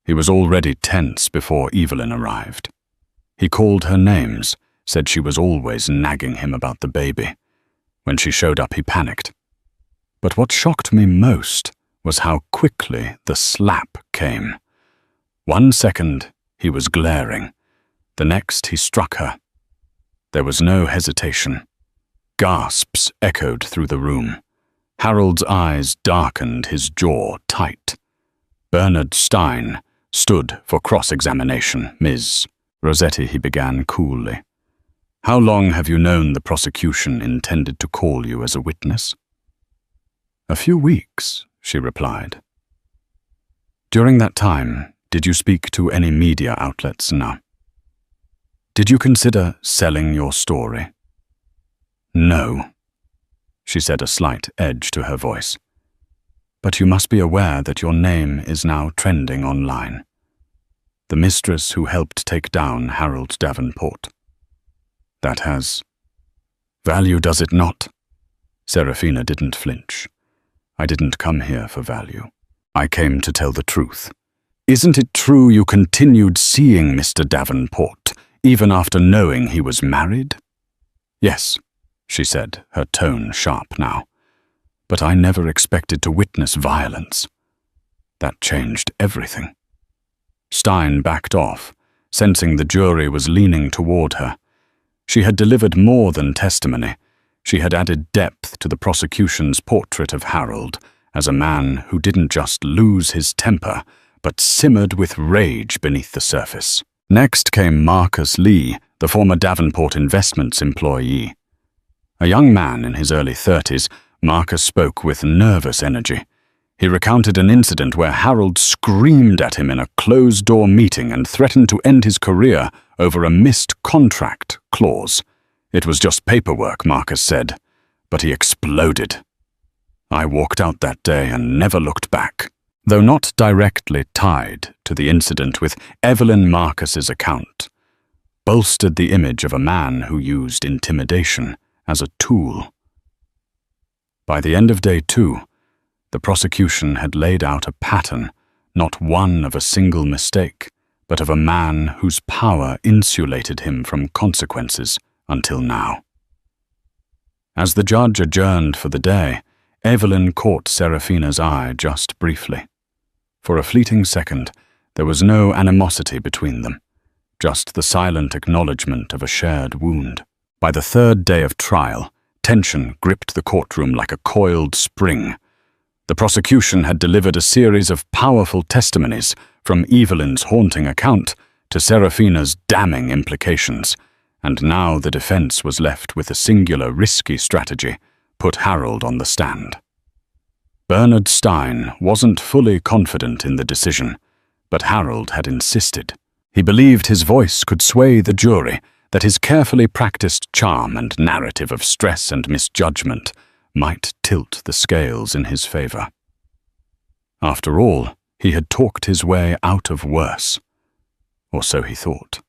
He was already tense before Evelyn arrived. He called her names, said she was always nagging him about the baby. When she showed up, he panicked. But what shocked me most was how quickly the slap came. 1 second, he was glaring. The next, he struck her. There was no hesitation. Gasps echoed through the room. Harold's eyes darkened, his jaw tight. Bernard Stein stood for cross-examination. "Ms. Rossetti," he began coolly. "How long have you known the prosecution intended to call you as a witness?" "A few weeks," she replied. "During that time, did you speak to any media outlets?" "No." "Did you consider selling your story?" "No," she said, a slight edge to her voice. "But you must be aware that your name is now trending online. The mistress who helped take down Harold Davenport." That has value, does it not? Serafina didn't flinch. I didn't come here for value. I came to tell the truth. Isn't it true you continued seeing Mr. Davenport, even after knowing he was married? Yes, she said, her tone sharp now. But I never expected to witness violence. That changed everything. Stein backed off, sensing the jury was leaning toward her. She had delivered more than testimony. She had added depth to the prosecution's portrait of Harold as a man who didn't just lose his temper, but simmered with rage beneath the surface. Next came Marcus Lee, the former Davenport Investments employee. A young man in his early 30s, Marcus spoke with nervous energy. He recounted an incident where Harold screamed at him in a closed-door meeting and threatened to end his career over a missed contract clause. It was just paperwork, Marcus said, but he exploded. I walked out that day and never looked back. Though not directly tied to the incident with Evelyn Marcus's account, bolstered the image of a man who used intimidation as a tool. By the end of day 2, the prosecution had laid out a pattern, not one of a single mistake, but of a man whose power insulated him from consequences until now. As the judge adjourned for the day, Evelyn caught Serafina's eye just briefly. For a fleeting second, there was no animosity between them, just the silent acknowledgement of a shared wound. By the 3rd day of trial, tension gripped the courtroom like a coiled spring. The prosecution had delivered a series of powerful testimonies, from Evelyn's haunting account to Serafina's damning implications, and now the defense was left with a singular risky strategy: put Harold on the stand. Bernard Stein wasn't fully confident in the decision, but Harold had insisted. He believed his voice could sway the jury, that his carefully practiced charm and narrative of stress and misjudgment might tilt the scales in his favor. After all, he had talked his way out of worse, or so he thought.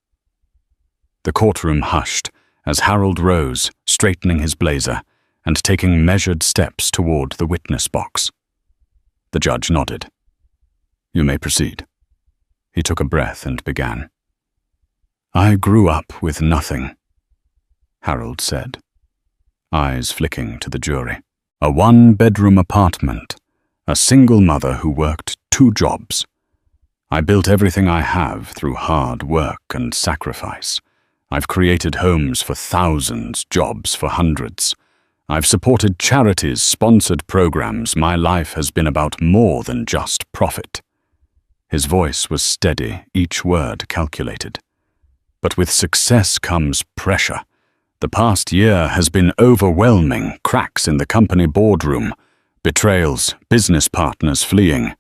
The courtroom hushed as Harold rose, straightening his blazer and taking measured steps toward the witness box. The judge nodded. "You may proceed." He took a breath and began. "I grew up with nothing," Harold said, eyes flicking to the jury. "A 1-bedroom apartment, a single mother who worked 2 jobs. I built everything I have through hard work and sacrifice. I've created homes for thousands, jobs for hundreds. I've supported charities, sponsored programs. My life has been about more than just profit." His voice was steady, each word calculated. "But with success comes pressure. The past year has been overwhelming. Cracks in the company boardroom, betrayals, business partners fleeing.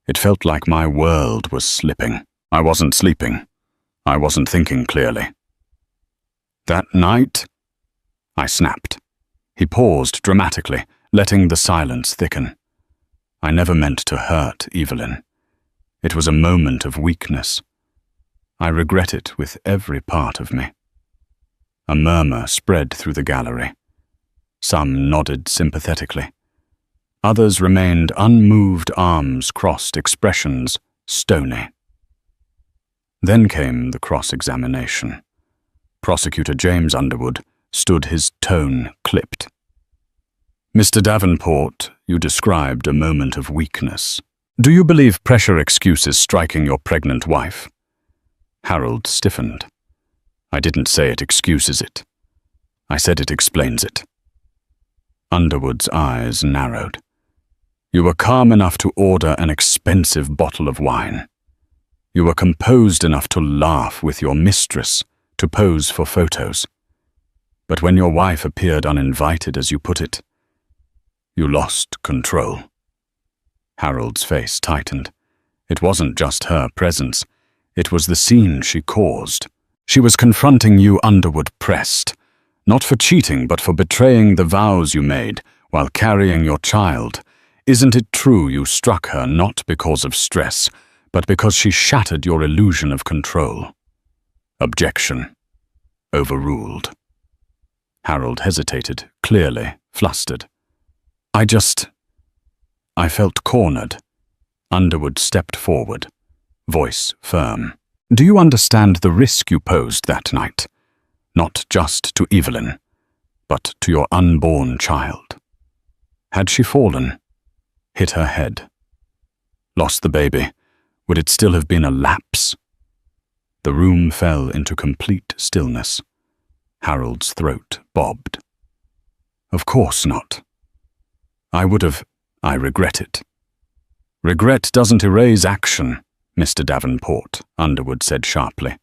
It felt like my world was slipping. I wasn't sleeping. I wasn't thinking clearly. That night," I snapped. He paused dramatically, letting the silence thicken. "I never meant to hurt Evelyn. It was a moment of weakness. I regret it with every part of me." A murmur spread through the gallery. Some nodded sympathetically. Others remained unmoved, arms crossed, expressions stony. Then came the cross-examination. Prosecutor James Underwood stood, his tone clipped. "Mr. Davenport, you described a moment of weakness. Do you believe pressure excuses striking your pregnant wife?" Harold stiffened. "I didn't say it excuses it. I said it explains it." Underwood's eyes narrowed. "You were calm enough to order an expensive bottle of wine. You were composed enough to laugh with your mistress, to pose for photos. But when your wife appeared uninvited, as you put it, you lost control." Harold's face tightened. It wasn't just her presence. It was the scene she caused. She was confronting you, Underwood pressed, not for cheating, but for betraying the vows you made while carrying your child. Isn't it true you struck her not because of stress, but because she shattered your illusion of control? Objection. Overruled. Harold hesitated, clearly flustered. I felt cornered. Underwood stepped forward, voice firm. Do you understand the risk you posed that night? Not just to Evelyn, but to your unborn child. Had she fallen, hit her head, lost the baby, would it still have been a lapse? The room fell into complete stillness. Harold's throat bobbed. Of course not. I regret it. Regret doesn't erase action, Mr. Davenport, Underwood said sharply,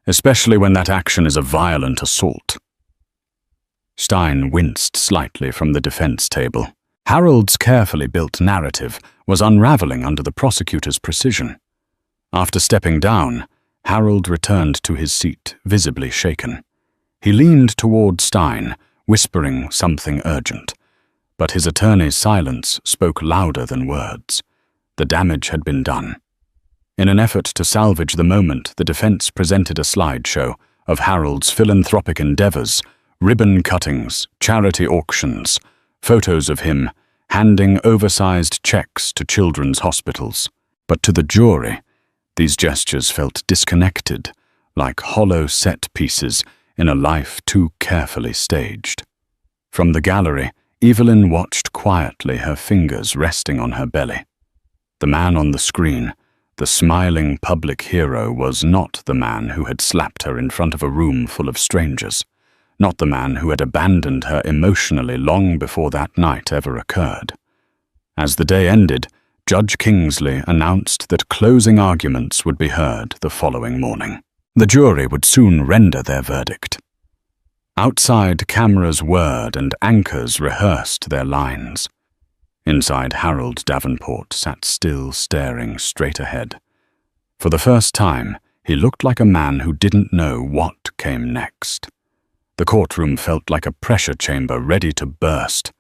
especially when that action is a violent assault. Stein winced slightly from the defense table. Harold's carefully built narrative was unraveling under the prosecutor's precision. After stepping down, Harold returned to his seat, visibly shaken. He leaned toward Stein, whispering something urgent, but his attorney's silence spoke louder than words. The damage had been done. In an effort to salvage the moment, the defense presented a slideshow of Harold's philanthropic endeavors, ribbon cuttings, charity auctions, photos of him handing oversized checks to children's hospitals. But to the jury, these gestures felt disconnected, like hollow set pieces in a life too carefully staged. From the gallery, Evelyn watched quietly, her fingers resting on her belly. The man on the screen, the smiling public hero, was not the man who had slapped her in front of a room full of strangers, not the man who had abandoned her emotionally long before that night ever occurred. As the day ended, Judge Kingsley announced that closing arguments would be heard the following morning. The jury would soon render their verdict. Outside, cameras whirred and anchors rehearsed their lines. Inside, Harold Davenport sat still, staring straight ahead. For the first time, he looked like a man who didn't know what came next. The courtroom felt like a pressure chamber ready to burst.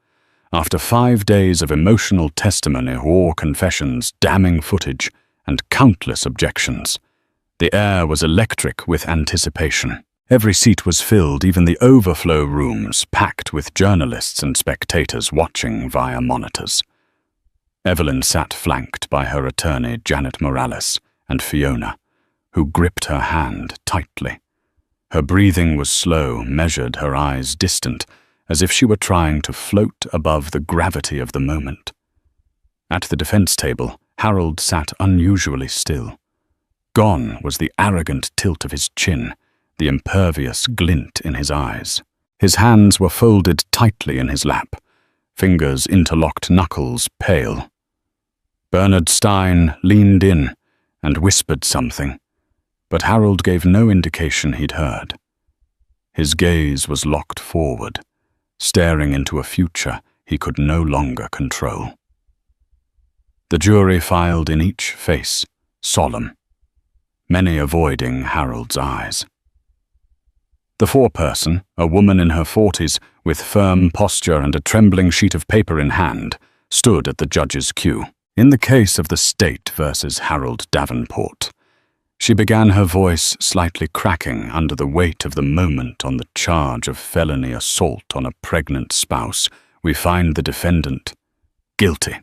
After 5 days of emotional testimony, war confessions, damning footage, and countless objections, the air was electric with anticipation. Every seat was filled, even the overflow rooms packed with journalists and spectators watching via monitors. Evelyn sat flanked by her attorney, Janet Morales, and Fiona, who gripped her hand tightly. Her breathing was slow, measured, her eyes distant, as if she were trying to float above the gravity of the moment. At the defense table, Harold sat unusually still. Gone was the arrogant tilt of his chin, the impervious glint in his eyes. His hands were folded tightly in his lap, fingers interlocked, knuckles pale. Bernard Stein leaned in and whispered something, but Harold gave no indication he'd heard. His gaze was locked forward, staring into a future he could no longer control. The jury filed in each face, solemn, many avoiding Harold's eyes. The foreperson, a woman in her 40s, with firm posture and a trembling sheet of paper in hand, stood at the judge's cue. In the case of the state versus Harold Davenport, she began, her voice slightly cracking under the weight of the moment. On the charge of felony assault on a pregnant spouse, we find the defendant guilty.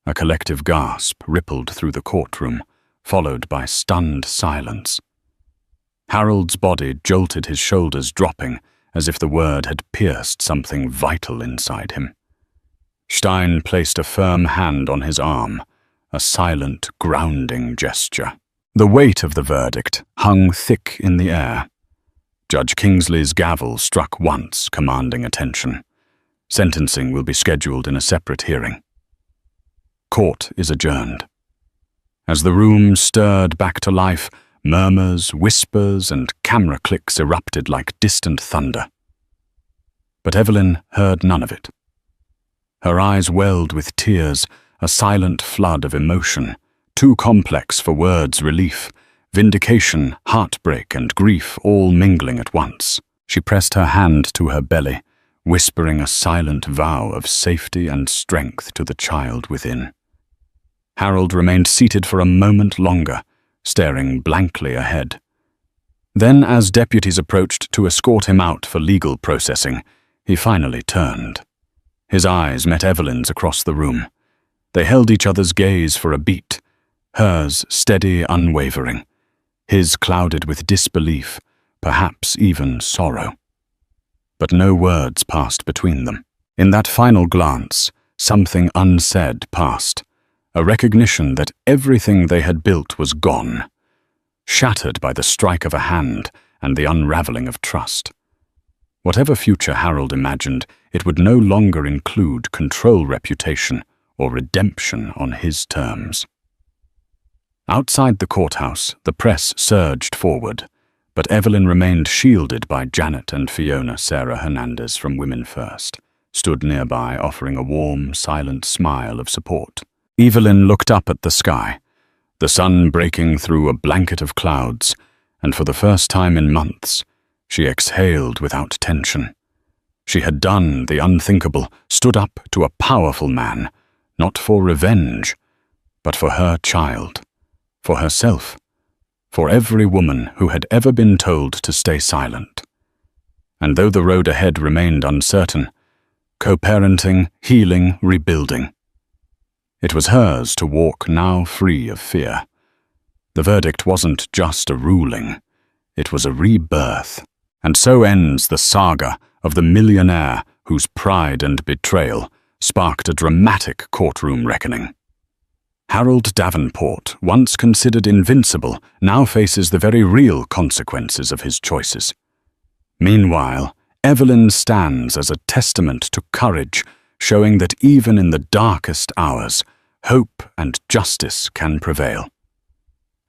A collective gasp rippled through the courtroom, followed by stunned silence. Harold's body jolted, his shoulders dropping, as if the word had pierced something vital inside him. Stein placed a firm hand on his arm, a silent, grounding gesture. The weight of the verdict hung thick in the air. Judge Kingsley's gavel struck once, commanding attention. Sentencing will be scheduled in a separate hearing. Court is adjourned. As the room stirred back to life, murmurs, whispers, and camera clicks erupted like distant thunder. But Evelyn heard none of it. Her eyes welled with tears, a silent flood of emotion, too complex for words' relief, vindication, heartbreak, and grief all mingling at once. She pressed her hand to her belly, whispering a silent vow of safety and strength to the child within. Harold remained seated for a moment longer, staring blankly ahead. Then, as deputies approached to escort him out for legal processing, he finally turned. His eyes met Evelyn's across the room. They held each other's gaze for a beat, hers steady, unwavering, his clouded with disbelief, perhaps even sorrow. But no words passed between them. In that final glance, something unsaid passed, a recognition that everything they had built was gone, shattered by the strike of a hand and the unraveling of trust. Whatever future Harold imagined, it would no longer include control, reputation, or redemption on his terms. Outside the courthouse, the press surged forward, but Evelyn remained shielded by Janet and Fiona. Sarah Hernandez from Women First stood nearby, offering a warm, silent smile of support. Evelyn looked up at the sky, the sun breaking through a blanket of clouds, and for the first time in months, she exhaled without tension. She had done the unthinkable, stood up to a powerful man, not for revenge, but for her child, for herself, for every woman who had ever been told to stay silent. And though the road ahead remained uncertain, co-parenting, healing, rebuilding, it was hers to walk now free of fear. The verdict wasn't just a ruling, it was a rebirth. And so ends the saga of the millionaire whose pride and betrayal sparked a dramatic courtroom reckoning. Harold Davenport, once considered invincible, now faces the very real consequences of his choices. Meanwhile, Evelyn stands as a testament to courage, showing that even in the darkest hours, hope and justice can prevail.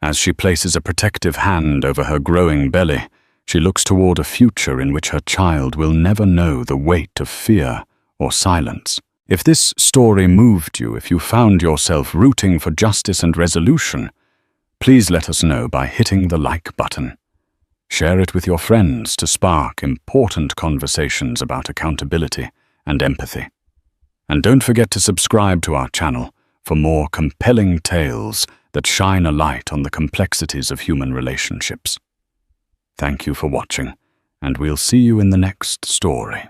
As she places a protective hand over her growing belly, she looks toward a future in which her child will never know the weight of fear or silence. If this story moved you, if you found yourself rooting for justice and resolution, please let us know by hitting the like button. Share it with your friends to spark important conversations about accountability and empathy. And don't forget to subscribe to our channel for more compelling tales that shine a light on the complexities of human relationships. Thank you for watching, and we'll see you in the next story.